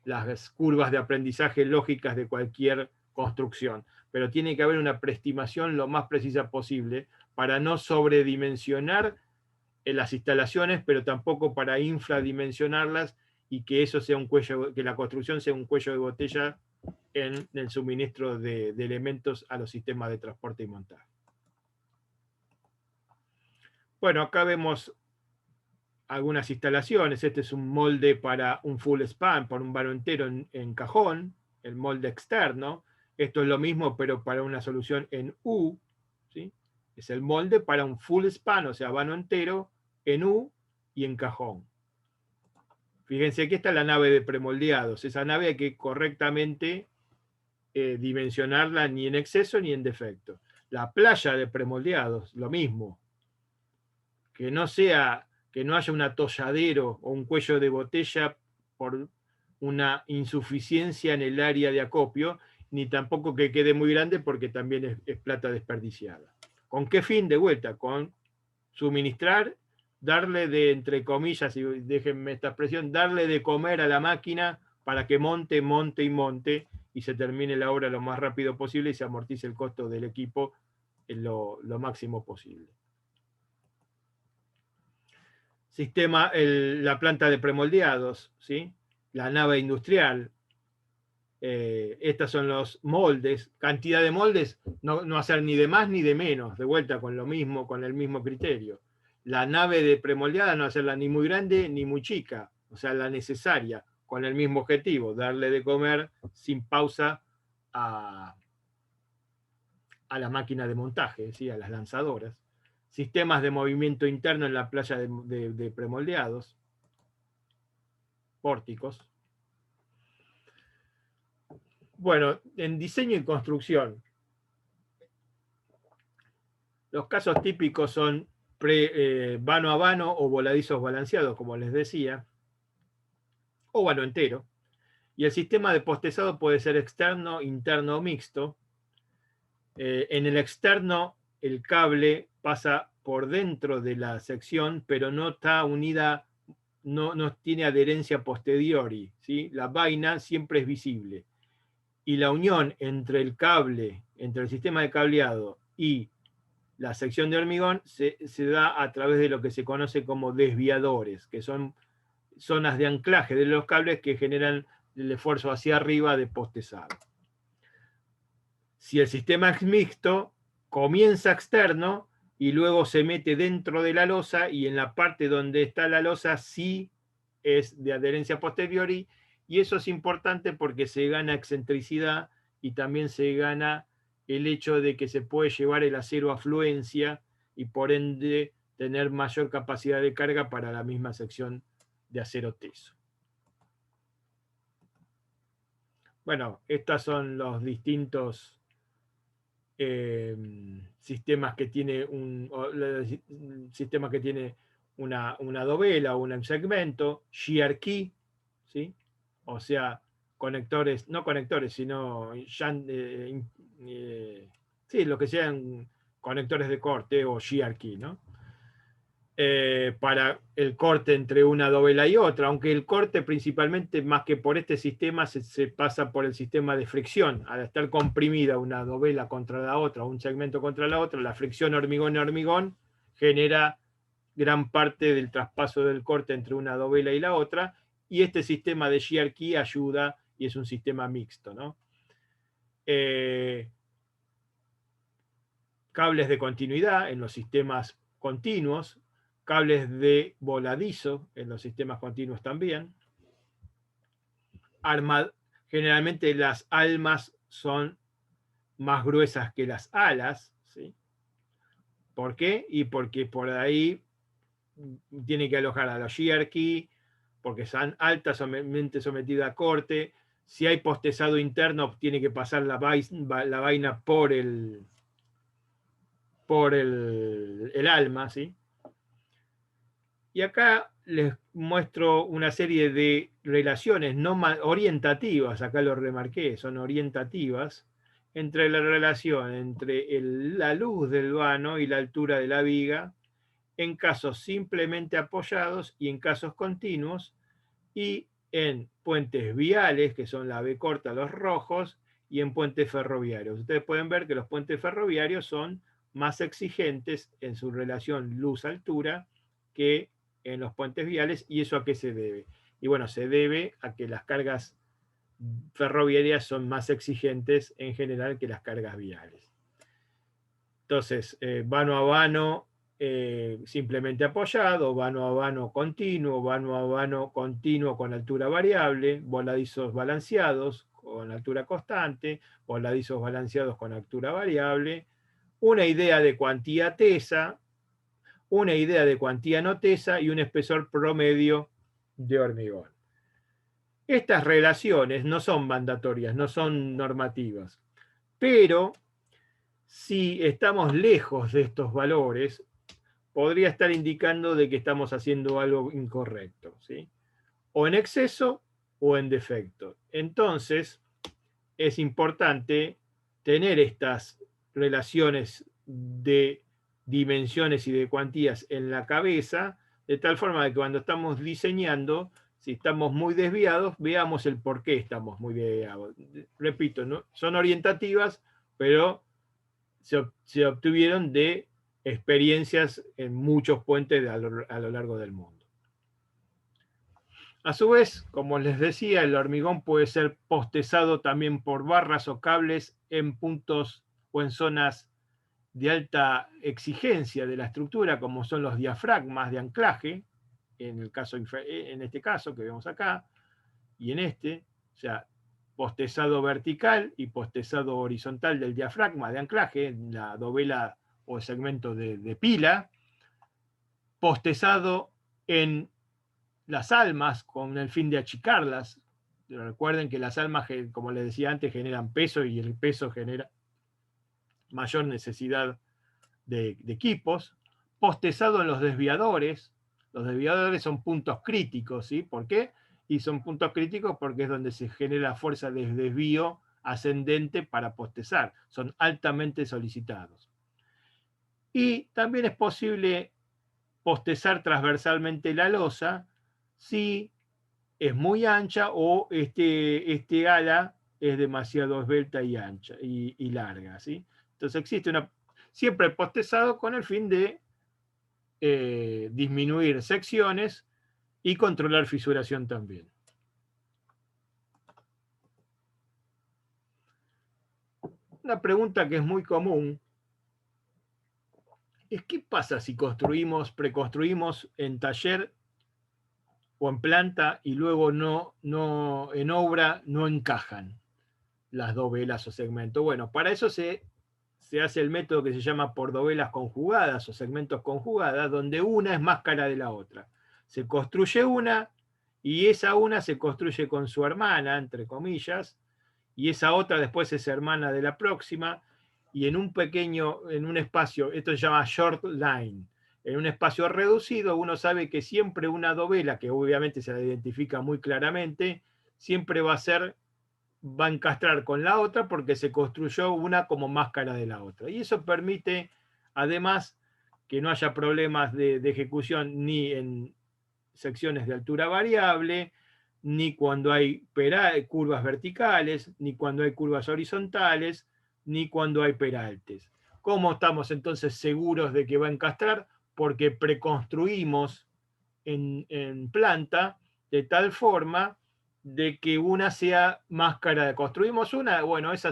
las curvas de aprendizaje lógicas de cualquier construcción, pero tiene que haber una preestimación lo más precisa posible para no sobredimensionar las instalaciones, pero tampoco para infradimensionarlas y que eso sea que la construcción sea un cuello de botella en el suministro de elementos a los sistemas de transporte y montaje. Bueno, acá vemos algunas instalaciones. Este es un molde para un full span, para un vano entero en cajón, el molde externo. Esto es lo mismo, pero para una solución en U, ¿sí? Es el molde para un full span, o sea, vano entero, en U y en cajón. Fíjense que esta es la nave de premoldeados. Esa nave hay que correctamente dimensionarla ni en exceso ni en defecto. La playa de premoldeados, lo mismo. Que no haya un atolladero o un cuello de botella por una insuficiencia en el área de acopio, ni tampoco que quede muy grande porque también es plata desperdiciada. ¿Con qué fin? De vuelta, con suministrar, darle de, entre comillas, y déjenme esta expresión, darle de comer a la máquina para que monte y se termine la obra lo más rápido posible y se amortice el costo del equipo lo máximo posible. La planta de premoldeados, ¿sí? La nave industrial. Estos son los moldes. Cantidad de moldes, no hacer ni de más ni de menos, de vuelta con lo mismo, con el mismo criterio. La nave de premoldeada no hacerla ni muy grande ni muy chica, o sea, la necesaria, con el mismo objetivo, darle de comer sin pausa a la máquina de montaje, ¿sí? A las lanzadoras. Sistemas de movimiento interno en la playa de premoldeados, pórticos. Bueno, en diseño y construcción, los casos típicos son vano a vano o voladizos balanceados, como les decía, o vano entero. Y el sistema de postezado puede ser externo, interno o mixto. En el externo, el cable pasa por dentro de la sección, pero no está unida, no tiene adherencia posteriori, ¿sí? La vaina siempre es visible. Y la unión entre el cable, entre el sistema de cableado y la sección de hormigón se da a través de lo que se conoce como desviadores, que son zonas de anclaje de los cables que generan el esfuerzo hacia arriba de postezado. Si el sistema es mixto, comienza externo y luego se mete dentro de la losa, y en la parte donde está la losa sí es de adherencia posteriori, y eso es importante porque se gana excentricidad y también se gana el hecho de que se puede llevar el acero a fluencia y por ende tener mayor capacidad de carga para la misma sección de acero teso. Bueno, estos son los distintos sistemas que tiene una dovela o un segmento, shear key, ¿sí? O sea, conectores, no conectores, sino sí, lo que sean conectores de corte o shear key, ¿no? Para el corte entre una dovela y otra, aunque el corte principalmente, más que por este sistema, se pasa por el sistema de fricción. Al estar comprimida una dovela contra la otra, un segmento contra la otra, la fricción hormigón-hormigón genera gran parte del traspaso del corte entre una dovela y la otra, y este sistema de shear key ayuda, y es un sistema mixto, ¿no? Cables de continuidad en los sistemas continuos, cables de voladizo en los sistemas continuos también. Generalmente las almas son más gruesas que las alas, ¿sí? ¿Por qué? Y porque por ahí tiene que alojar a los shear key, porque son altamente sometidas a corte. Si hay postezado interno, tiene que pasar la vaina por el alma, ¿sí? Y acá les muestro una serie de relaciones no orientativas, acá lo remarqué, son orientativas, entre la relación entre la luz del vano y la altura de la viga, en casos simplemente apoyados y en casos continuos, y en puentes viales, que son la B corta, los rojos, y en puentes ferroviarios. Ustedes pueden ver que los puentes ferroviarios son más exigentes en su relación luz-altura que en los puentes viales. ¿Y eso a qué se debe? Y bueno, se debe a que las cargas ferroviarias son más exigentes en general que las cargas viales. Entonces, vano a vano simplemente apoyado, vano a vano continuo con altura variable, voladizos balanceados con altura constante, voladizos balanceados con altura variable, una idea de cuantía tesa, una idea de cuantía no tesa y un espesor promedio de hormigón. Estas relaciones no son mandatorias, no son normativas, pero si estamos lejos de estos valores, podría estar indicando de que estamos haciendo algo incorrecto, ¿sí? O en exceso o en defecto. Entonces, es importante tener estas relaciones de dimensiones y de cuantías en la cabeza, de tal forma que cuando estamos diseñando, si estamos muy desviados, veamos el por qué estamos muy desviados. Repito, ¿no? Son orientativas, pero se obtuvieron de experiencias en muchos puentes a lo largo del mundo. A su vez, como les decía, el hormigón puede ser postezado también por barras o cables en puntos o en zonas de alta exigencia de la estructura, como son los diafragmas de anclaje, en este caso que vemos acá, y en este, o sea, postezado vertical y postezado horizontal del diafragma de anclaje, en la dovela o segmento de pila, postezado en las almas con el fin de achicarlas. Recuerden que las almas, como les decía antes, generan peso y el peso genera mayor necesidad de equipos. Postezado en los desviadores. Los desviadores son puntos críticos, ¿sí? ¿Por qué? Y son puntos críticos porque es donde se genera fuerza de desvío ascendente para postezar. Son altamente solicitados. Y también es posible postezar transversalmente la losa si es muy ancha o este ala es demasiado esbelta y ancha y larga, ¿sí? Entonces existe siempre postezado con el fin de disminuir secciones y controlar fisuración también. Una pregunta que es muy común es ¿qué pasa si preconstruimos en taller o en planta y luego en obra no encajan las dovelas o segmentos? Bueno, para eso se hace el método que se llama por dovelas conjugadas o segmentos conjugadas, donde una es más cara de la otra. Se construye una y esa una se construye con su hermana, entre comillas, y esa otra después es hermana de la próxima, y en un espacio, esto se llama short line, en un espacio reducido uno sabe que siempre una dovela, que obviamente se la identifica muy claramente, siempre va a encastrar con la otra porque se construyó una como máscara de la otra. Y eso permite, además, que no haya problemas de ejecución ni en secciones de altura variable, ni cuando hay curvas verticales, ni cuando hay curvas horizontales, ni cuando hay peraltes. ¿Cómo estamos entonces seguros de que va a encastrar? Porque preconstruimos en planta de tal forma de que una sea máscara construimos una, bueno, esa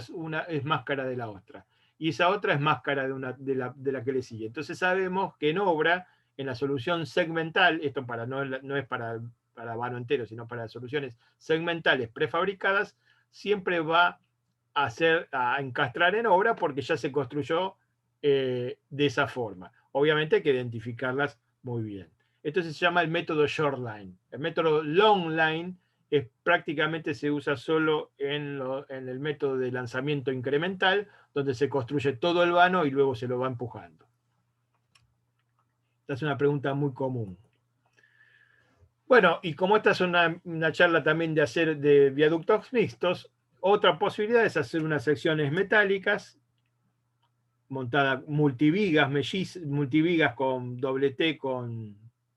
es máscara de la otra, y esa otra es máscara de la que le sigue. Entonces sabemos que en obra, en la solución segmental, esto no es para vano entero, sino para soluciones segmentales prefabricadas, siempre va a encastrar en obra porque ya se construyó de esa forma. Obviamente hay que identificarlas muy bien. Esto se llama el método short line. El método long line prácticamente se usa solo en el método de lanzamiento incremental, donde se construye todo el vano y luego se lo va empujando. Esta es una pregunta muy común. Bueno, y como esta es una charla también de viaductos mixtos, otra posibilidad es hacer unas secciones metálicas montadas multivigas con doble T,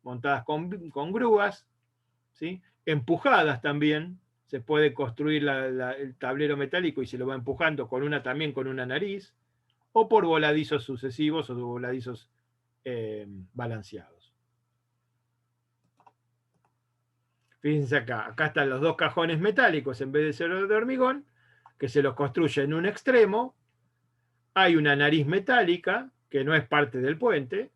montadas con grúas, ¿sí? Empujadas también. Se puede construir el tablero metálico y se lo va empujando también con una nariz, o por voladizos sucesivos o voladizos balanceados. Fíjense acá están los dos cajones metálicos en vez de ser de hormigón, que se los construye en un extremo. Hay una nariz metálica, que no es parte del puente,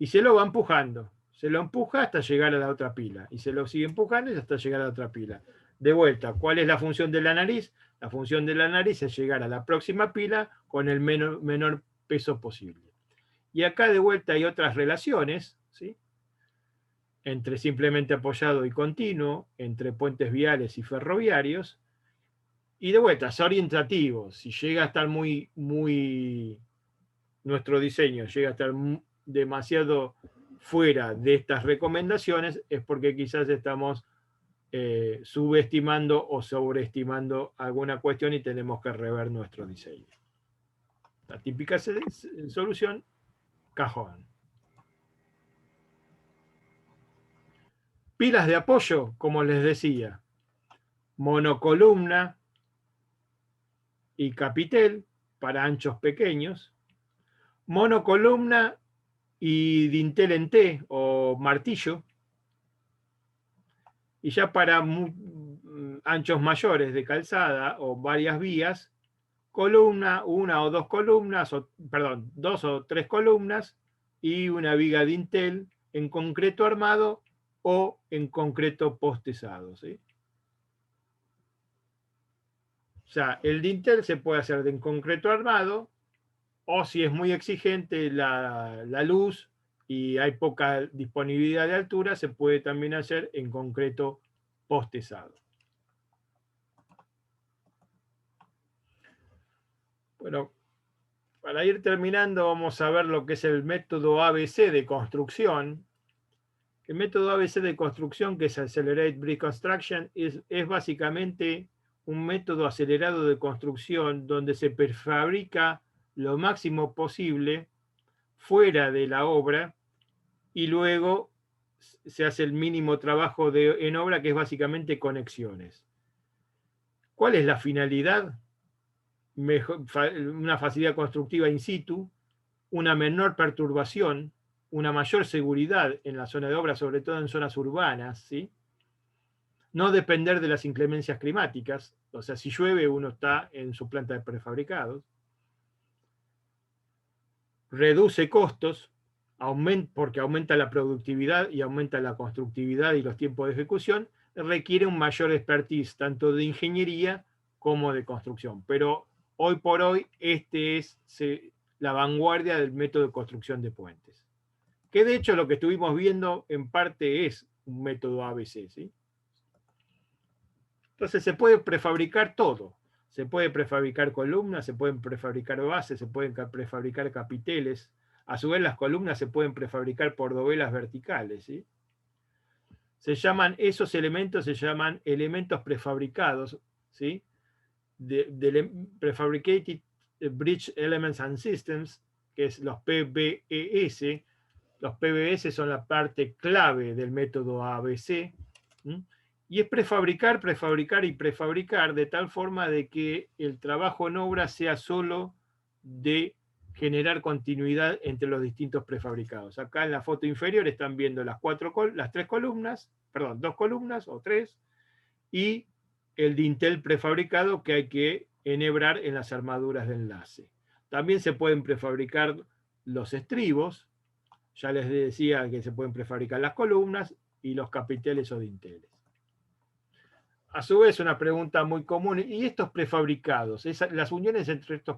y se lo va empujando. Se lo empuja hasta llegar a la otra pila, y se lo sigue empujando hasta llegar a la otra pila. De vuelta, ¿cuál es la función de la nariz? La función de la nariz es llegar a la próxima pila con el menor peso posible. Y acá de vuelta hay otras relaciones, ¿sí? Entre simplemente apoyado y continuo, entre puentes viales y ferroviarios, y de vuelta, es orientativo. Si llega a estar nuestro diseño llega a estar demasiado fuera de estas recomendaciones, es porque quizás estamos subestimando o sobreestimando alguna cuestión y tenemos que rever nuestro diseño. La típica solución, cajón. Pilas de apoyo, como les decía, monocolumna y capitel para anchos pequeños, monocolumna y dintel en T o martillo. Y ya para anchos mayores de calzada o varias vías, columna, una o dos columnas, perdón, 2 o 3 columnas y una viga dintel en concreto armado o en concreto postezado, ¿sí? O sea, el dintel se puede hacer en concreto armado, o si es muy exigente la luz y hay poca disponibilidad de altura, se puede también hacer en concreto postezado. Bueno, para ir terminando, vamos a ver lo que es el método ABC de construcción. El método ABC de construcción, que es Accelerate Brick Construction, es básicamente un método acelerado de construcción donde se prefabrica lo máximo posible fuera de la obra y luego se hace el mínimo trabajo en obra, que es básicamente conexiones. ¿Cuál es la finalidad? Una facilidad constructiva in situ, una menor perturbación, una mayor seguridad en la zona de obra, sobre todo en zonas urbanas, ¿sí? No depender de las inclemencias climáticas, o sea, si llueve uno está en su planta de prefabricados, reduce costos, porque aumenta la productividad y aumenta la constructividad y los tiempos de ejecución, requiere un mayor expertise, tanto de ingeniería como de construcción. Pero hoy por hoy, este es la vanguardia del método de construcción de puentes. Que de hecho lo que estuvimos viendo en parte es un método ABC, ¿sí? Entonces se puede prefabricar todo. Se puede prefabricar columnas, se pueden prefabricar bases, se pueden prefabricar capiteles. A su vez las columnas se pueden prefabricar por dovelas verticales, ¿sí? Esos elementos se llaman elementos prefabricados, ¿sí? Prefabricated Bridge Elements and Systems, que es los PBES. Los PBS son la parte clave del método ABC. Y es prefabricar, prefabricar y prefabricar de tal forma de que el trabajo en obra sea solo de generar continuidad entre los distintos prefabricados. Acá en la foto inferior están viendo las tres columnas, perdón, 2 columnas o 3, y el dintel prefabricado que hay que enhebrar en las armaduras de enlace. También se pueden prefabricar los estribos. Ya les decía que se pueden prefabricar las columnas y los capiteles o dinteles. A su vez, una pregunta muy común, ¿y estos prefabricados, las uniones entre estos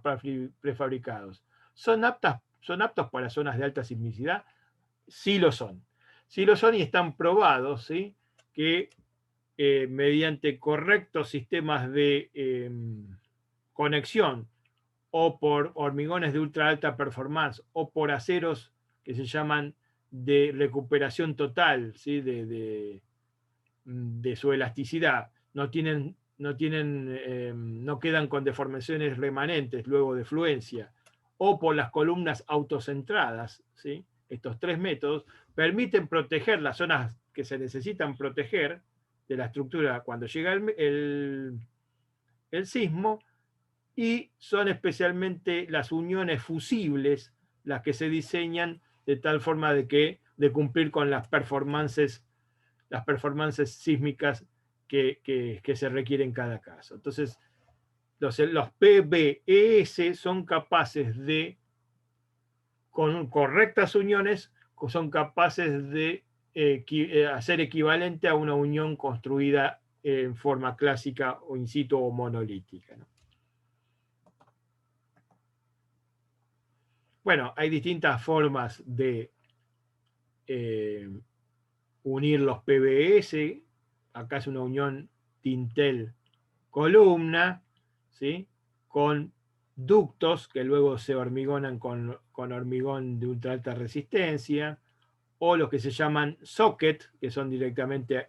prefabricados, son aptos para zonas de alta sismicidad? Sí lo son. Sí lo son y están probados, ¿sí? Que mediante correctos sistemas de conexión o por hormigones de ultra alta performance o por aceros que se llaman de recuperación total, ¿sí? de su elasticidad, no quedan con deformaciones remanentes luego de fluencia, o por las columnas autocentradas, ¿sí? Estos 3 métodos permiten proteger las zonas que se necesitan proteger de la estructura cuando llega el sismo, y son especialmente las uniones fusibles las que se diseñan de tal forma de cumplir con las performances sísmicas que se requieren en cada caso. Entonces, los PBES son capaces de, con correctas uniones, son capaces de hacer equivalente a una unión construida en forma clásica o in situ o monolítica, ¿no? Bueno, hay distintas formas de unir los PBS. Acá es una unión dintel-columna, ¿sí? Con ductos que luego se hormigonan con hormigón de ultra alta resistencia, o los que se llaman socket, que son directamente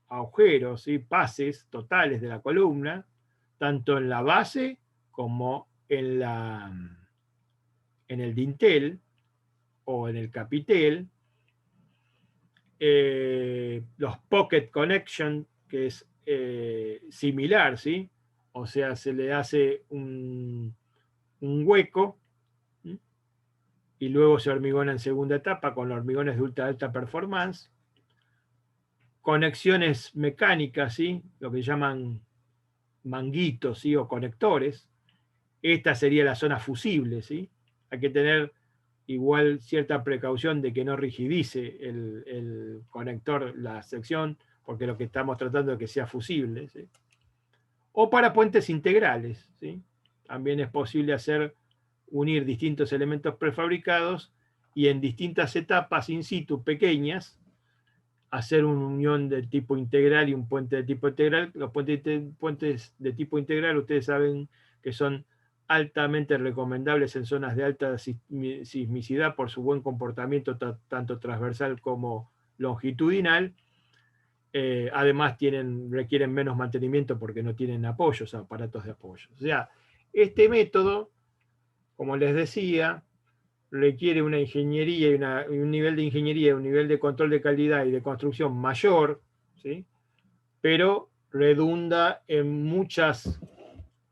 agujeros, ¿sí? Pases totales de la columna, tanto en la base como en el dintel o en el capitel. Los pocket connection, que es similar, ¿sí? O sea, se le hace un hueco, ¿sí? y luego se hormigona en segunda etapa con hormigones de ultra alta performance. Conexiones mecánicas, ¿sí? Lo que llaman manguitos, ¿sí? O conectores. Esta sería la zona fusible, ¿sí? Hay que tener igual cierta precaución de que no rigidice el conector, la sección, porque lo que estamos tratando es que sea fusible, ¿sí? O para puentes integrales, ¿sí? También es posible unir distintos elementos prefabricados y en distintas etapas in situ pequeñas, hacer una unión de tipo integral y un puente de tipo integral. Los puentes de tipo integral, ustedes saben que son altamente recomendables en zonas de alta sismicidad por su buen comportamiento tanto transversal como longitudinal. Además requieren menos mantenimiento porque no tienen apoyos, aparatos de apoyo. O sea, este método, como les decía, requiere una ingeniería y un nivel de ingeniería, un nivel de control de calidad y de construcción mayor, ¿sí? Pero redunda en muchas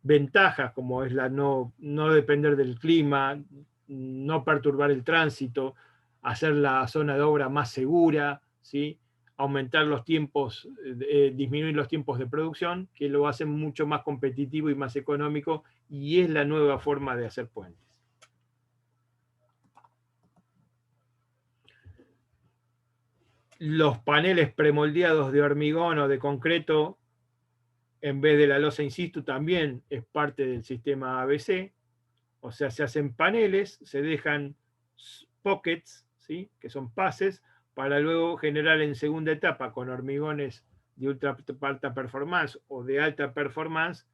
ventajas, como es la no depender del clima, no perturbar el tránsito, hacer la zona de obra más segura, ¿sí? Aumentar los tiempos, disminuir los tiempos de producción, que lo hacen mucho más competitivo y más económico, y es la nueva forma de hacer puentes. Los paneles premoldeados de hormigón o de concreto, en vez de la losa in situ, también es parte del sistema ABC. O sea, se hacen paneles, se dejan pockets, ¿sí? Que son pases, para luego generar en segunda etapa con hormigones de ultra alta performance o de alta performance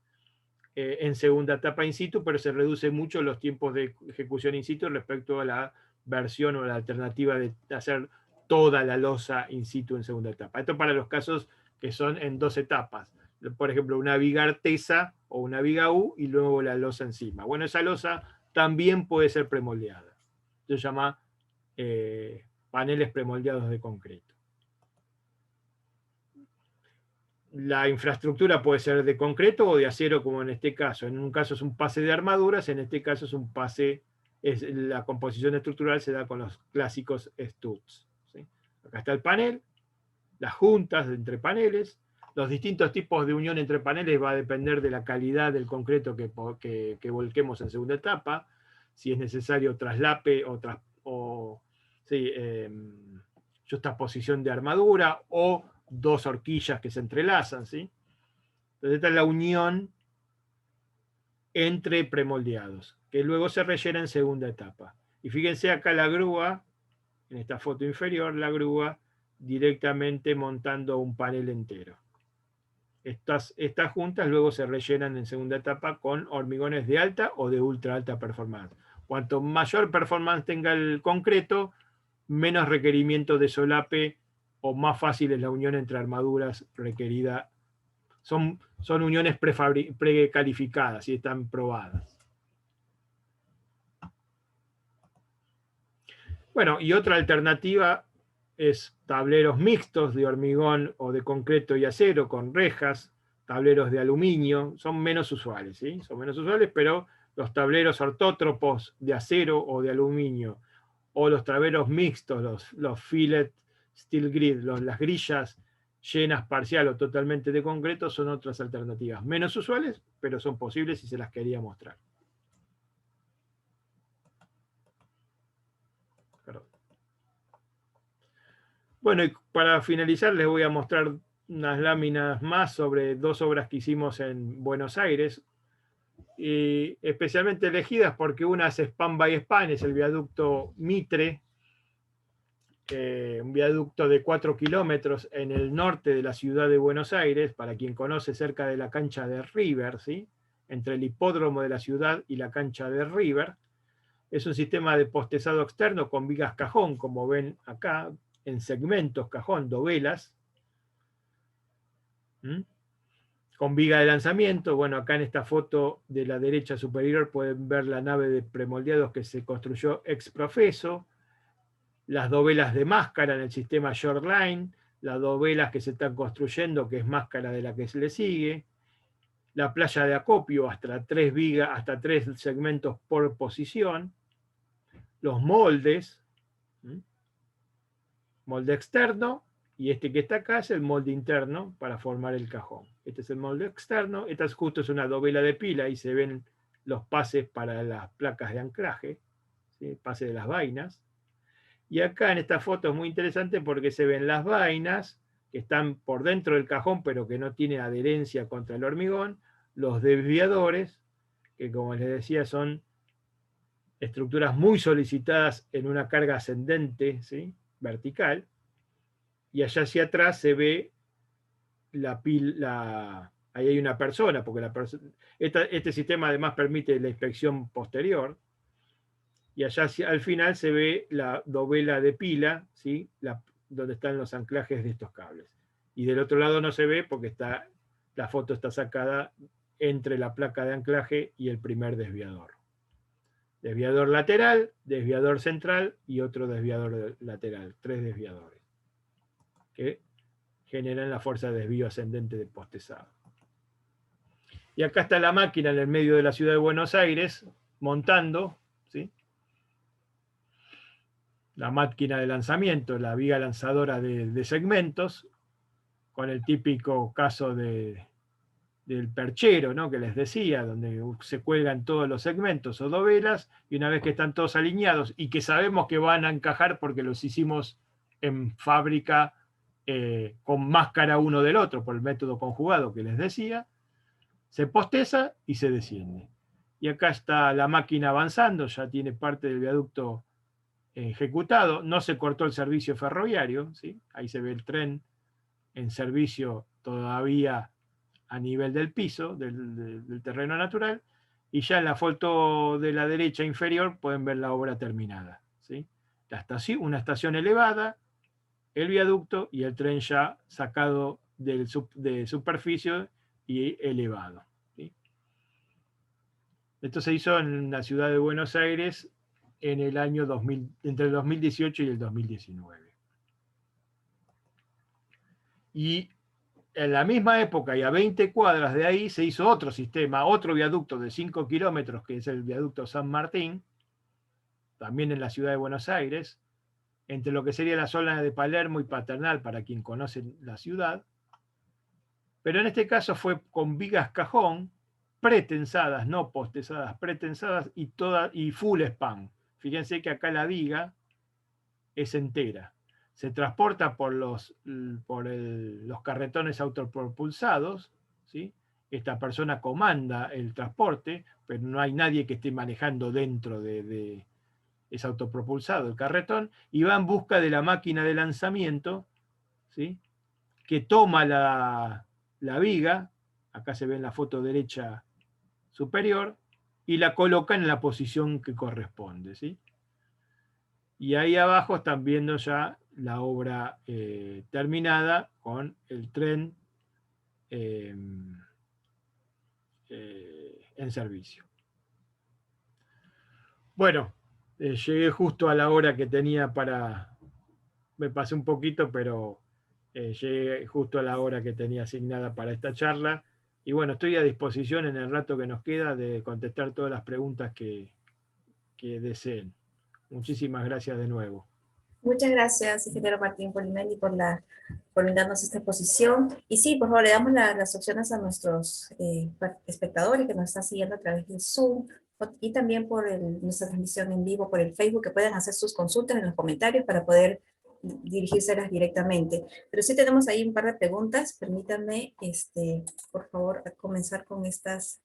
en segunda etapa in situ, pero se reduce mucho los tiempos de ejecución in situ respecto a la versión o la alternativa de hacer toda la losa in situ en segunda etapa. Esto para los casos que son en dos etapas. Por ejemplo, una viga artesa o una viga U y luego la losa encima. Bueno, esa losa también puede ser premoldeada. Se llama paneles premoldeados de concreto. La infraestructura puede ser de concreto o de acero, como en este caso. En un caso es un pase de armaduras, en este caso es un pase, la composición estructural se da con los clásicos studs, ¿sí? Acá está el panel, las juntas entre paneles, los distintos tipos de unión entre paneles va a depender de la calidad del concreto que volquemos en segunda etapa, si es necesario traslape o sí, justaposición de armadura o dos horquillas que se entrelazan, ¿sí? Entonces esta es la unión entre premoldeados, que luego se rellena en segunda etapa. Y fíjense acá la grúa, en esta foto inferior, la grúa directamente montando un panel entero. Estas juntas luego se rellenan en segunda etapa con hormigones de alta o de ultra alta performance. Cuanto mayor performance tenga el concreto, menos requerimiento de solape o más fácil es la unión entre armaduras requerida. Son uniones precalificadas y están probadas. Bueno, y otra alternativa es tableros mixtos de hormigón o de concreto y acero con rejas, tableros de aluminio, son menos usuales, ¿sí? Son menos usuales, pero los tableros ortótropos de acero o de aluminio, o los tableros mixtos, los fillet steel grid, las grillas llenas parcial o totalmente de concreto, son otras alternativas. Menos usuales, pero son posibles y se las quería mostrar. Perdón. Bueno, y para finalizar les voy a mostrar unas láminas más sobre dos obras que hicimos en Buenos Aires, y especialmente elegidas porque una es Span by Span, es el viaducto Mitre, un viaducto de 4 kilómetros en el norte de la ciudad de Buenos Aires, para quien conoce, cerca de la cancha de River, ¿sí? Entre el hipódromo de la ciudad y la cancha de River. Es un sistema de postezado externo con vigas cajón, como ven acá, en segmentos cajón, dovelas, con viga de lanzamiento. Bueno, acá en esta foto de la derecha superior pueden ver la nave de premoldeados que se construyó ex profeso, las dovelas de máscara en el sistema Shoreline, las dovelas que se están construyendo, que es máscara de la que se le sigue, la playa de acopio hasta 3 vigas, hasta 3 segmentos por posición, los moldes, ¿m? Molde externo, y este que está acá es el molde interno para formar el cajón. Este es el molde externo, esta justo es una dovela de pila, y se ven los pases para las placas de anclaje, ¿sí? Pase de las vainas. Y acá en esta foto es muy interesante porque se ven las vainas que están por dentro del cajón, pero que no tienen adherencia contra el hormigón, los desviadores, que como les decía son estructuras muy solicitadas en una carga ascendente, ¿sí? Vertical, y allá hacia atrás se ve ahí hay una persona, porque este sistema además permite la inspección posterior, y allá al final se ve la dovela de pila, ¿sí? Donde están los anclajes de estos cables. Y del otro lado no se ve porque la foto está sacada entre la placa de anclaje y el primer desviador. Desviador lateral, desviador central y otro desviador lateral. 3 desviadores que generan la fuerza de desvío ascendente de postezado. Y acá está la máquina en el medio de la ciudad de Buenos Aires, montando, ¿sí? La máquina de lanzamiento, la viga lanzadora de segmentos, con el típico caso del perchero, ¿no? Que les decía, donde se cuelgan todos los segmentos o dovelas, y una vez que están todos alineados y que sabemos que van a encajar porque los hicimos en fábrica con máscara uno del otro por el método conjugado que les decía, se posteza y se desciende. Y acá está la máquina avanzando, ya tiene parte del viaducto ejecutado, no se cortó el servicio ferroviario, ¿sí? Ahí se ve el tren en servicio todavía a nivel del piso, del terreno natural, y ya en la foto de la derecha inferior pueden ver la obra terminada, ¿sí? Una estación elevada, el viaducto y el tren ya sacado de superficie y elevado, ¿sí? Esto se hizo en la ciudad de Buenos Aires en el año 2000, entre el 2018 y el 2019. Y en la misma época y a 20 cuadras de ahí se hizo otro sistema, otro viaducto de 5 kilómetros, que es el viaducto San Martín, también en la ciudad de Buenos Aires, entre lo que sería la zona de Palermo y Paternal, para quien conoce la ciudad. Pero en este caso fue con vigas cajón, pretensadas, no postesadas, pretensadas y full span. Fíjense que acá la viga es entera. Se transporta por los carretones autopropulsados, ¿sí? Esta persona comanda el transporte, pero no hay nadie que esté manejando dentro de es autopropulsado el carretón, y va en busca de la máquina de lanzamiento, ¿sí? Que toma la viga, acá se ve en la foto derecha superior, y la coloca en la posición que corresponde, ¿sí? Y ahí abajo están viendo ya la obra terminada con el tren en servicio. Bueno, llegué justo a la hora que tenía me pasé un poquito, pero llegué justo a la hora que tenía asignada para esta charla. Y bueno, estoy a disposición en el rato que nos queda de contestar todas las preguntas que deseen. Muchísimas gracias de nuevo. Muchas gracias, ingeniero Martín Polimelli, por brindarnos esta exposición. Y sí, por favor, le damos las opciones a nuestros espectadores que nos están siguiendo a través del Zoom y también por nuestra transmisión en vivo por el Facebook, que puedan hacer sus consultas en los comentarios para poder dirigírselas directamente. Pero sí tenemos ahí un par de preguntas. Permítanme, por favor, comenzar con las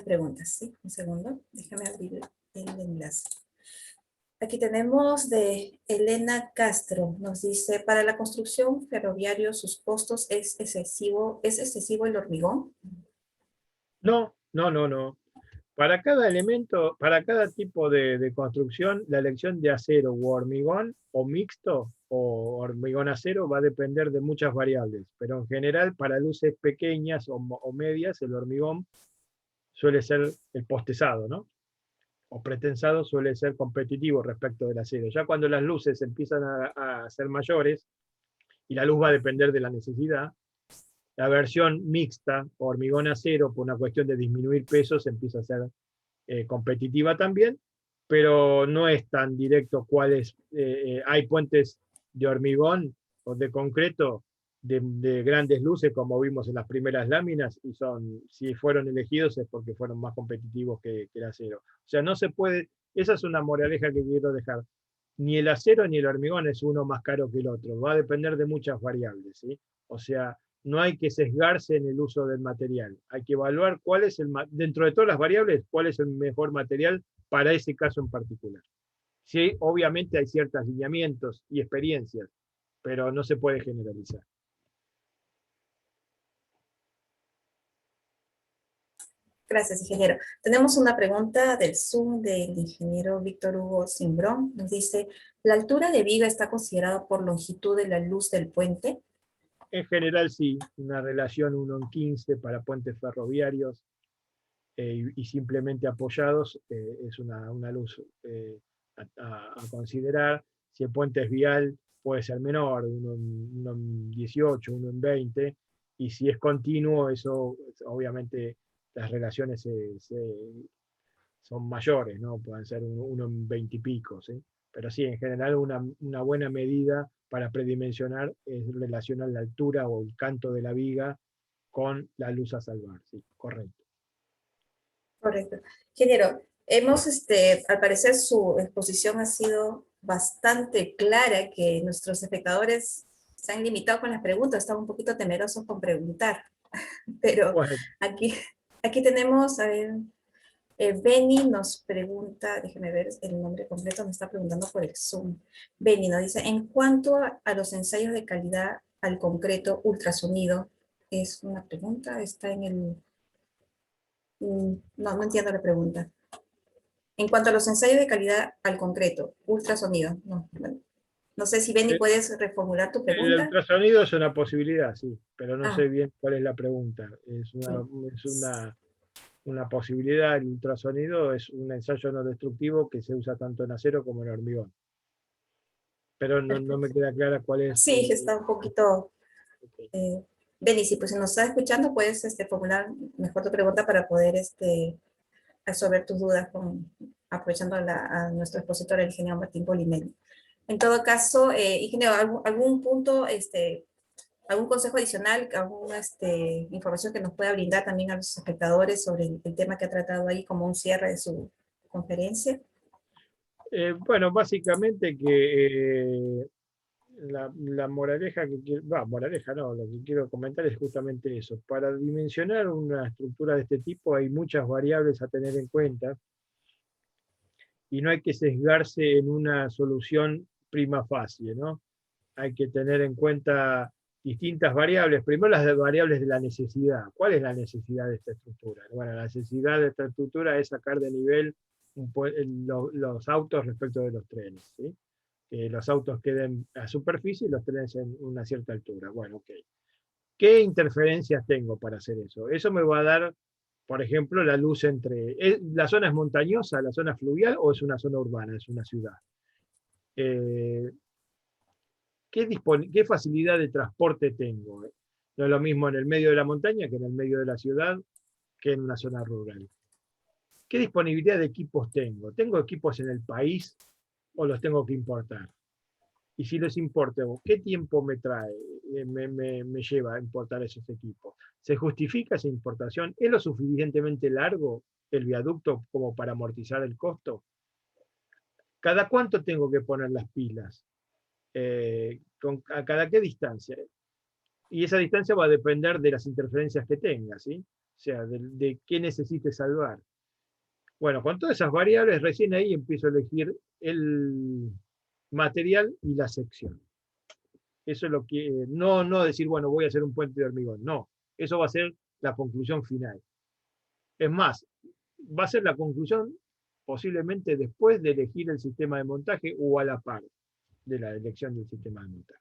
preguntas. ¿Sí? Un segundo. Déjame abrir el enlace. Aquí tenemos de Elena Castro, nos dice, para la construcción ferroviaria sus costos ¿es excesivo el hormigón? No. Para cada elemento, para cada tipo de construcción, la elección de acero o hormigón o mixto o hormigón acero va a depender de muchas variables, pero en general para luces pequeñas o medias el hormigón suele ser el postezado, ¿no? O pretensado suele ser competitivo respecto del acero. Ya cuando las luces empiezan a ser mayores y la luz va a depender de la necesidad, la versión mixta o hormigón acero, por una cuestión de disminuir pesos, empieza a ser competitiva también, pero no es tan directo cuál es. Hay puentes de hormigón o de concreto de grandes luces, como vimos en las primeras láminas, y si fueron elegidos es porque fueron más competitivos que el acero. O sea, no se puede, esa es una moraleja que quiero dejar. Ni el acero ni el hormigón es uno más caro que el otro, va a depender de muchas variables, ¿sí? O sea, no hay que sesgarse en el uso del material, hay que evaluar cuál es dentro de todas las variables, cuál es el mejor material para ese caso en particular. Sí, obviamente hay ciertos lineamientos y experiencias, pero no se puede generalizar. Gracias, ingeniero. Tenemos una pregunta del Zoom del ingeniero Víctor Hugo Simbrón. Nos dice, ¿la altura de viga está considerada por longitud de la luz del puente? En general sí, una relación 1 en 15 para puentes ferroviarios y simplemente apoyados es una luz a considerar. Si el puente es vial puede ser menor, 1 en 18, 1 en 20, y si es continuo, eso obviamente las relaciones son mayores, ¿no? Pueden ser 1 en 20 y pico, ¿sí? Pero sí, en general una buena medida para predimensionar es relacionar la altura o el canto de la viga con la luz a salvar, sí, correcto. Correcto. Ingeniero, al parecer su exposición ha sido bastante clara, que nuestros espectadores se han limitado con las preguntas, están un poquito temerosos con preguntar, pero Bueno, aquí, aquí tenemos, a ver, Benny nos pregunta, déjeme ver el nombre completo, me está preguntando por el Zoom. Benny nos dice, en cuanto a los ensayos de calidad al concreto ultrasonido, es una pregunta, está en el... No, no entiendo la pregunta. En cuanto a los ensayos de calidad al concreto, ultrasonido, no, bueno, no sé si Benny el, puedes reformular tu el pregunta. ultrasonido es una posibilidad, sí, pero no Ah, sé bien cuál es la pregunta. sí. Es una posibilidad, el ultrasonido es un ensayo no destructivo que se usa tanto en acero como en hormigón. Pero no me Perfecto. queda clara cuál es. Sí, está un poquito... Ok. Benny, si pues si nos estás escuchando, puedes formular mejor tu pregunta para poder resolver tus dudas aprovechando a nuestro expositor, el ingeniero Martín Polimeni. En todo caso, ingeniero, algún punto, algún consejo adicional, alguna información que nos pueda brindar también a los espectadores sobre el tema que ha tratado ahí como un cierre de su conferencia? Bueno, básicamente que la moraleja que quiero, moraleja no, lo que quiero comentar es justamente eso. Para dimensionar una estructura de este tipo hay muchas variables a tener en cuenta y no hay que sesgarse en una solución prima facie, ¿no? Hay que tener en cuenta distintas variables. Primero las variables de la necesidad. ¿Cuál es la necesidad de esta estructura? Bueno, la necesidad de esta estructura es sacar de nivel los autos respecto de los trenes, ¿sí? Que los autos queden a superficie y los trenes en una cierta altura. Bueno, ok. ¿Qué interferencias tengo para hacer eso? Eso me va a dar, por ejemplo, la luz entre... ¿La zona es montañosa, la zona fluvial o es una zona urbana, es una ciudad? Eh, ¿Qué facilidad de transporte tengo? No es lo mismo en el medio de la montaña que en el medio de la ciudad, que en una zona rural. ¿Qué disponibilidad de equipos tengo? ¿Tengo equipos en el país o los tengo que importar? Y si los importo, ¿qué tiempo me trae, me lleva a importar esos equipos? ¿Se justifica esa importación? ¿Es lo suficientemente largo el viaducto como para amortizar el costo? ¿Cada cuánto tengo que poner las pilas? ¿A cada qué distancia? Y esa distancia va a depender de las interferencias que tenga, ¿sí? O sea, de qué necesite salvar. Bueno, con todas esas variables, recién ahí empiezo a elegir el material y la sección. Eso es lo que, no decir, bueno, voy a hacer un puente de hormigón, no, eso va a ser la conclusión final. Es más, va a ser la conclusión posiblemente después de elegir el sistema de montaje o a la par de la elección del sistema de montaje.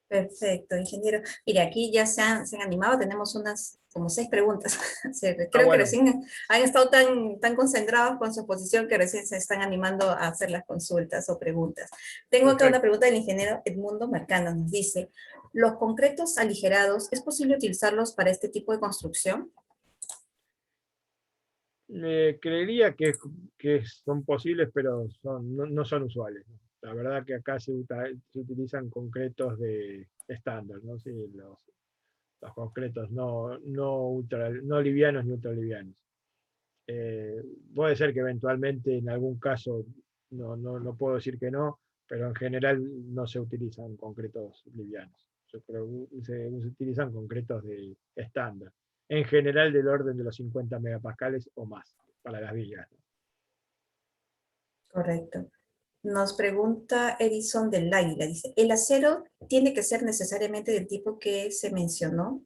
Perfecto, ingeniero. Mire, aquí ya se han animado, tenemos unas como 6 preguntas. Ah, Creo que bueno, recién han estado tan concentrados con su exposición que recién se están animando a hacer las consultas o preguntas. Tengo acá una perfecto. pregunta del ingeniero Edmundo Marcano. Nos dice, ¿los concretos aligerados es posible utilizarlos para este tipo de construcción? Creería que son posibles, pero no son usuales, ¿no? La verdad que acá se utilizan concretos de estándar, ¿no? Sí, los concretos no livianos ni ultralivianos. Eh, Puede ser que eventualmente en algún caso, no puedo decir que no, pero en general no se utilizan concretos livianos. Yo creo que se utilizan concretos de estándar. En general del orden de los 50 megapascales o más para las vigas, ¿no? Correcto. Nos pregunta Edison del Águila, dice, ¿el acero tiene que ser necesariamente del tipo que se mencionó?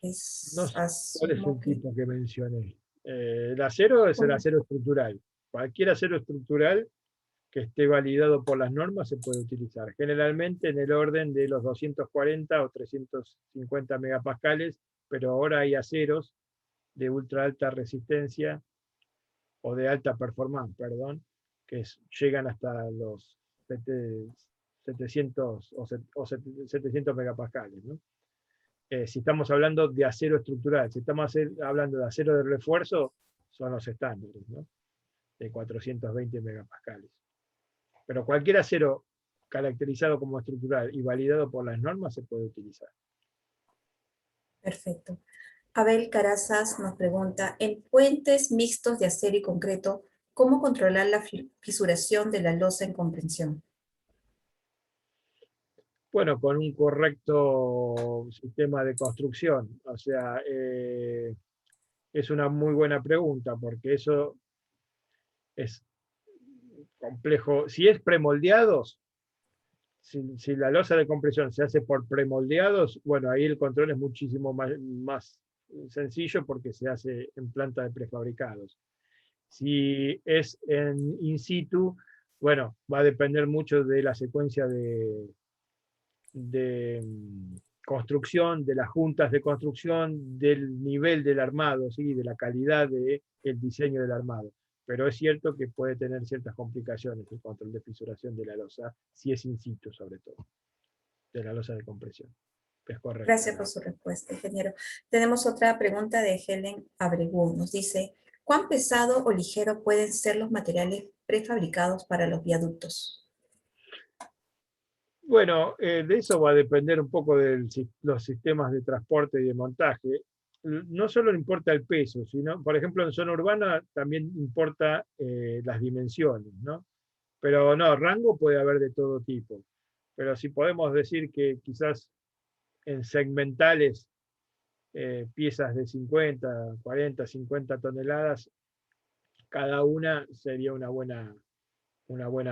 No sé cuál es Asumo el que... tipo que mencioné. El acero es el Bueno, acero estructural. Cualquier acero estructural que esté validado por las normas se puede utilizar. Generalmente en el orden de los 240 o 350 megapascales, pero ahora hay aceros de ultra alta resistencia o de alta performance, perdón, que llegan hasta los 700 o 700 megapascales, ¿no? Si estamos hablando de acero estructural, si estamos hablando de acero de refuerzo, son los estándares, ¿no? De 420 megapascales. Pero cualquier acero caracterizado como estructural y validado por las normas se puede utilizar. perfecto. Abel Carazas nos pregunta, en puentes mixtos de acero y concreto, ¿cómo controlar la fisuración de la losa en comprensión? Bueno, con un correcto sistema de construcción. O sea, es una muy buena pregunta porque eso es complejo. Si es premoldeados, si la losa de compresión se hace por premoldeados, bueno, ahí el control es muchísimo más sencillo porque se hace en planta de prefabricados. Si es en in situ, bueno, va a depender mucho de la secuencia de construcción, de las juntas de construcción, del nivel del armado, ¿sí? De la calidad del diseño del armado. Pero es cierto que puede tener ciertas complicaciones el control de fisuración de la losa, si es in situ sobre todo, de la losa de compresión. Es correcto. Gracias por su respuesta, ingeniero. Tenemos otra pregunta de Helen Abregú. Nos dice, ¿cuán pesado o ligero pueden ser los materiales prefabricados para los viaductos? Bueno, de eso va a depender un poco de los sistemas de transporte y de montaje. No solo importa el peso, sino, por ejemplo, en zona urbana también importa las dimensiones, ¿no? Pero no, rango puede haber de todo tipo. Pero si podemos decir que quizás en segmentales, piezas de 50, 40, 50 toneladas, cada una sería una buena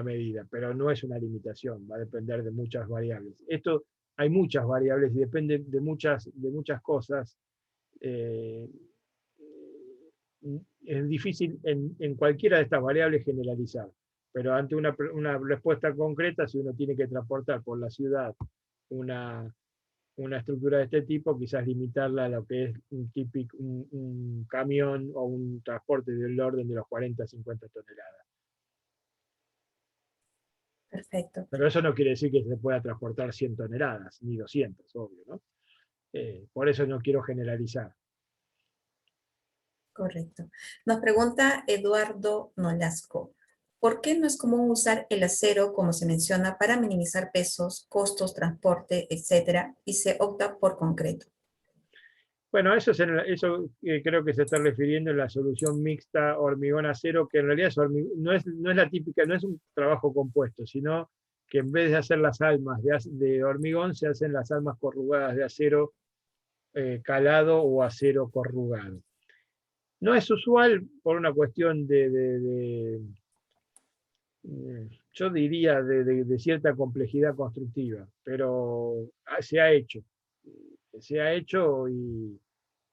medida, pero no es una limitación, va a depender de muchas variables. Esto hay muchas variables y depende de muchas cosas. Eh, es difícil en cualquiera de estas variables generalizar, pero ante una respuesta concreta, si uno tiene que transportar por la ciudad una, una estructura de este tipo, quizás limitarla a lo que es un camión o un transporte del orden de los 40 a 50 toneladas. Perfecto, Pero eso no quiere decir que se pueda transportar 100 toneladas, ni 200, obvio, ¿no? Por eso no quiero generalizar. correcto. Nos pregunta Eduardo Nolasco, ¿por qué no es común usar el acero, como se menciona, para minimizar pesos, costos, transporte, etcétera, y se opta por concreto? Bueno, eso creo que se está refiriendo en la solución mixta hormigón-acero, que en realidad no es la típica, no es un trabajo compuesto, sino que en vez de hacer las almas de hormigón, se hacen las almas corrugadas de acero calado o acero corrugado. No es usual por una cuestión yo diría de cierta complejidad constructiva, pero se ha hecho y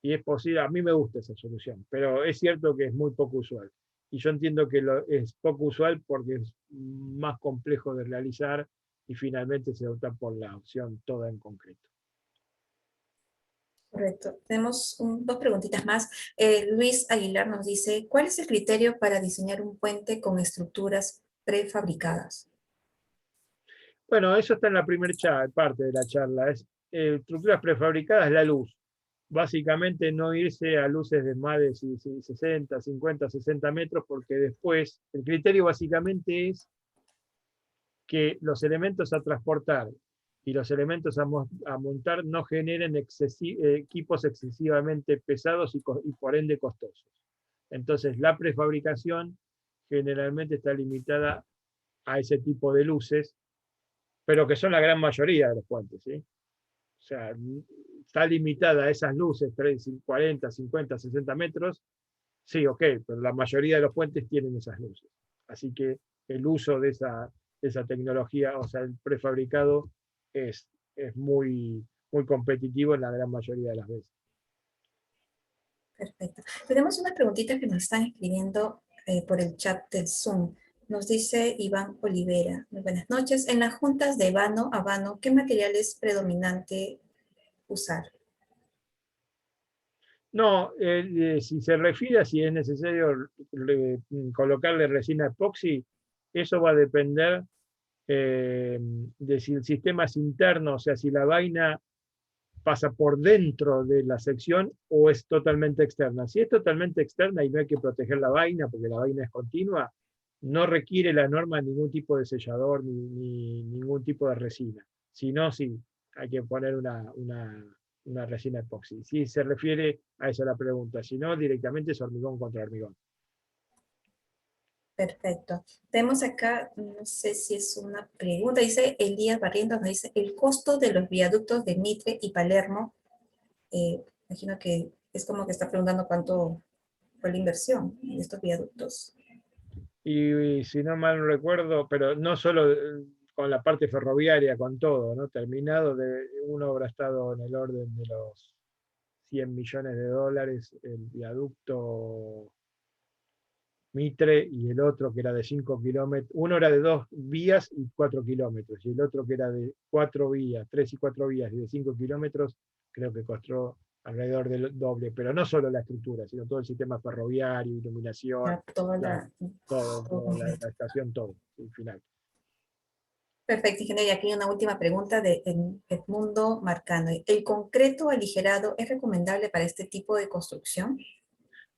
es posible, a mí me gusta esa solución, pero es cierto que es muy poco usual. Y yo entiendo que es poco usual porque es más complejo de realizar y finalmente se opta por la opción toda en concreto. Correcto. Tenemos dos preguntitas más. Luis Aguilar nos dice, ¿cuál es el criterio para diseñar un puente con estructuras prefabricadas? Bueno, eso está en la primera parte de la charla. Estructuras prefabricadas, la luz. básicamente no irse a luces de más de 60, 50, 60 metros, porque después el criterio básicamente es que los elementos a transportar y los elementos a montar no generen equipos excesivamente pesados y por ende costosos. Entonces la prefabricación generalmente está limitada a ese tipo de luces, pero que son la gran mayoría de los puentes, ¿sí? O sea, está limitada a esas luces, 40, 50, 60 metros, sí, ok, pero la mayoría de los puentes tienen esas luces. Así que el uso de esa tecnología, o sea, el prefabricado, es muy, muy competitivo en la gran mayoría de las veces. Perfecto. Tenemos una preguntita que nos están escribiendo por el chat del Zoom. Nos dice Iván Olivera. Muy buenas noches. En las juntas de vano a vano, ¿qué material es predominante usar? No, si se refiere a si es necesario colocarle resina epoxi, eso va a depender de si el sistema es interno, o sea, si la vaina pasa por dentro de la sección o es totalmente externa. Si es totalmente externa y no hay que proteger la vaina porque la vaina es continua, no requiere la norma ningún tipo de sellador ni ningún tipo de resina. Si no, sí, hay que poner una resina epoxi. Si se refiere a esa la pregunta, si no, directamente es hormigón contra hormigón. Perfecto. Tenemos acá, no sé si es una pregunta, dice Elías Barrientos, nos dice, el costo de los viaductos de Mitre y Palermo, imagino que es como que está preguntando cuánto fue la inversión en estos viaductos. Y si no mal recuerdo, pero no solo con la parte ferroviaria, con todo, ¿no? Terminado, uno habrá estado en el orden de los 100 millones de dólares, el viaducto Mitre, y el otro que era de 5 kilómetros, uno era de 2 vías y 4 kilómetros, y el otro que era de 4 vías, 3 y 4 vías y de 5 kilómetros, creo que costó alrededor del doble, pero no solo la estructura, sino todo el sistema ferroviario, iluminación, Toda todo todo completo. la estación, todo, el final. Perfecto, ingeniero. Y aquí una última pregunta de Edmundo Marcano. ¿El concreto aligerado es recomendable para este tipo de construcción?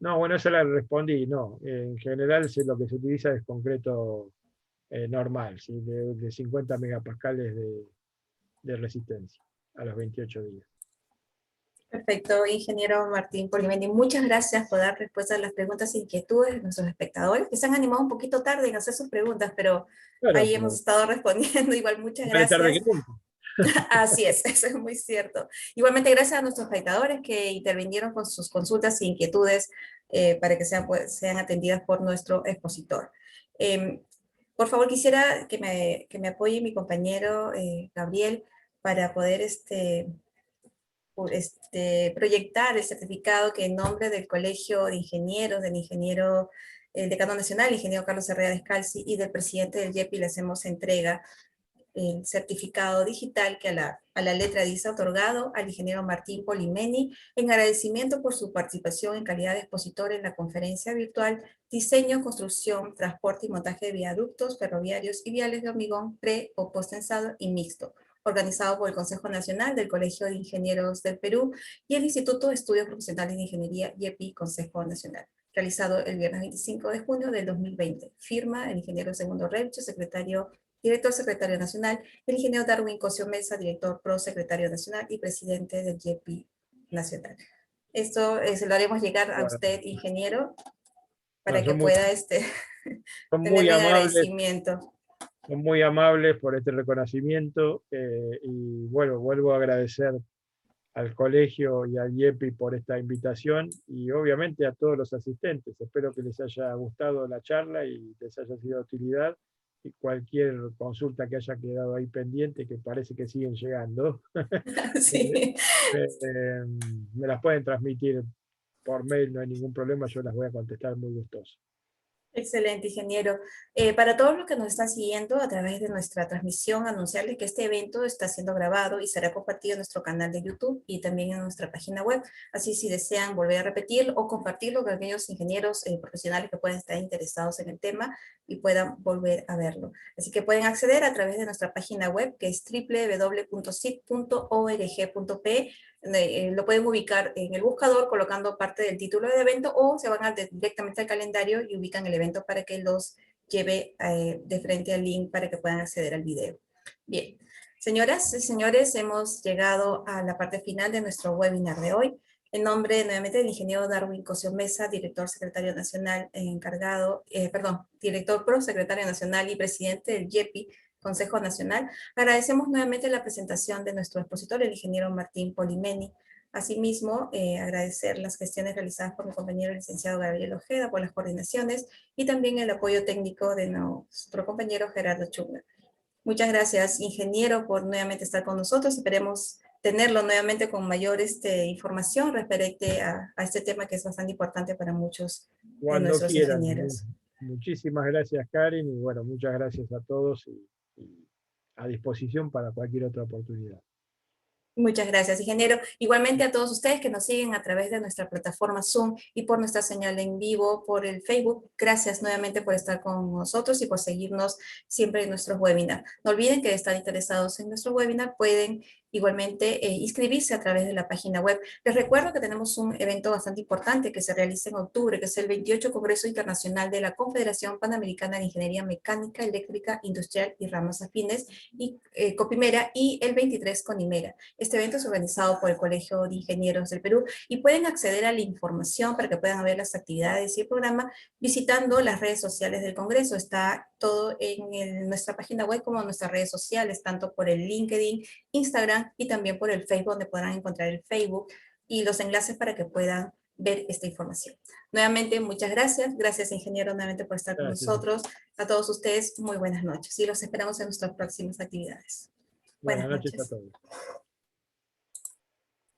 No, bueno, esa la respondí, no. En general lo que se utiliza es concreto normal, ¿sí? De 50 megapascales de resistencia a los 28 días. Perfecto, ingeniero Martín Polimendi. Muchas gracias por dar respuesta a las preguntas e inquietudes de nuestros espectadores, que se han animado un poquito tarde en hacer sus preguntas, pero Claro, ahí hemos pero estado respondiendo. Igual, muchas vale tarde que gracias. nunca. Así es, eso es muy cierto. Igualmente, gracias a nuestros espectadores que intervinieron con sus consultas e inquietudes para que sean atendidas por nuestro expositor. Eh, por favor, quisiera que me apoye mi compañero Gabriel para poder proyectar el certificado que en nombre del Colegio de Ingenieros, del ingeniero, el decano nacional, el ingeniero Carlos Herrera Descalzi, y del presidente del YEPI le hacemos entrega el certificado digital que a la letra dice otorgado al ingeniero Martín Polimeni en agradecimiento por su participación en calidad de expositor en la conferencia virtual Diseño, Construcción, Transporte y Montaje de Viaductos Ferroviarios y Viales de Hormigón pre o postensado y mixto, organizado por el Consejo Nacional del Colegio de Ingenieros del Perú y el Instituto de Estudios Profesionales de Ingeniería YEPI Consejo Nacional, realizado el viernes 25 de junio del 2020. Firma el ingeniero Segundo Reucho, director secretario nacional, el ingeniero Darwin Cosio Mesa, director pro secretario nacional y presidente del YEPI nacional. Esto se lo haremos llegar a Bueno, usted, ingeniero, bueno, para que pueda son muy tenerle en amables, agradecimiento. son muy amables por este reconocimiento, y bueno, vuelvo a agradecer al colegio y al IEPI por esta invitación y obviamente a todos los asistentes. Espero que les haya gustado la charla y les haya sido de utilidad. Y cualquier consulta que haya quedado ahí pendiente, que parece que siguen llegando, eh, Sí. me las pueden transmitir por mail, no hay ningún problema, yo las voy a contestar muy gustoso. Excelente, ingeniero. Para todos los que nos están siguiendo a través de nuestra transmisión, anunciarles que este evento está siendo grabado y será compartido en nuestro canal de YouTube y también en nuestra página web. Así, si desean volver a repetirlo o compartirlo con aquellos ingenieros profesionales que pueden estar interesados en el tema y puedan volver a verlo. Así que pueden acceder a través de nuestra página web, que es www.cit.org.p. lo pueden ubicar en el buscador colocando parte del título del evento o se van directamente al calendario y ubican el evento para que los lleve de frente al link para que puedan acceder al video. Bien, señoras y señores, hemos llegado a la parte final de nuestro webinar de hoy. En nombre nuevamente del ingeniero Darwin Cosio Mesa, director secretario nacional director prosecretario nacional y presidente del YEPI, Consejo Nacional, agradecemos nuevamente la presentación de nuestro expositor, el ingeniero Martín Polimeni. Asimismo, agradecer las gestiones realizadas por mi compañero el licenciado Gabriel Ojeda por las coordinaciones y también el apoyo técnico de nuestro compañero Gerardo Chunga. Muchas gracias, ingeniero, por nuevamente estar con nosotros. Esperemos tenerlo nuevamente con mayor información referente a este tema que es bastante importante para muchos de Cuando nuestros quieran. ingenieros. Muchísimas gracias, Karen, y bueno, muchas gracias a todos y a disposición para cualquier otra oportunidad. Muchas gracias, ingeniero. Igualmente a todos ustedes que nos siguen a través de nuestra plataforma Zoom y por nuestra señal en vivo por el Facebook. Gracias nuevamente por estar con nosotros y por seguirnos siempre en nuestros webinars. No olviden que de estar interesados en nuestro webinar pueden igualmente inscribirse a través de la página web. Les recuerdo que tenemos un evento bastante importante que se realiza en octubre, que es el 28 Congreso Internacional de la Confederación Panamericana de Ingeniería Mecánica, Eléctrica, Industrial y Ramas Afines, y Copimera, y el 23 Conimera. Este evento es organizado por el Colegio de Ingenieros del Perú y pueden acceder a la información para que puedan ver las actividades y el programa visitando las redes sociales del Congreso. Está todo en nuestra página web como en nuestras redes sociales, tanto por el LinkedIn, Instagram y también por el Facebook, donde podrán encontrar el Facebook y los enlaces para que puedan ver esta información. Nuevamente, muchas gracias. Gracias, ingeniero, nuevamente por estar con nosotros. A todos ustedes, muy buenas noches y los esperamos en nuestras próximas actividades. Buenas Buenas noches a noches. todos.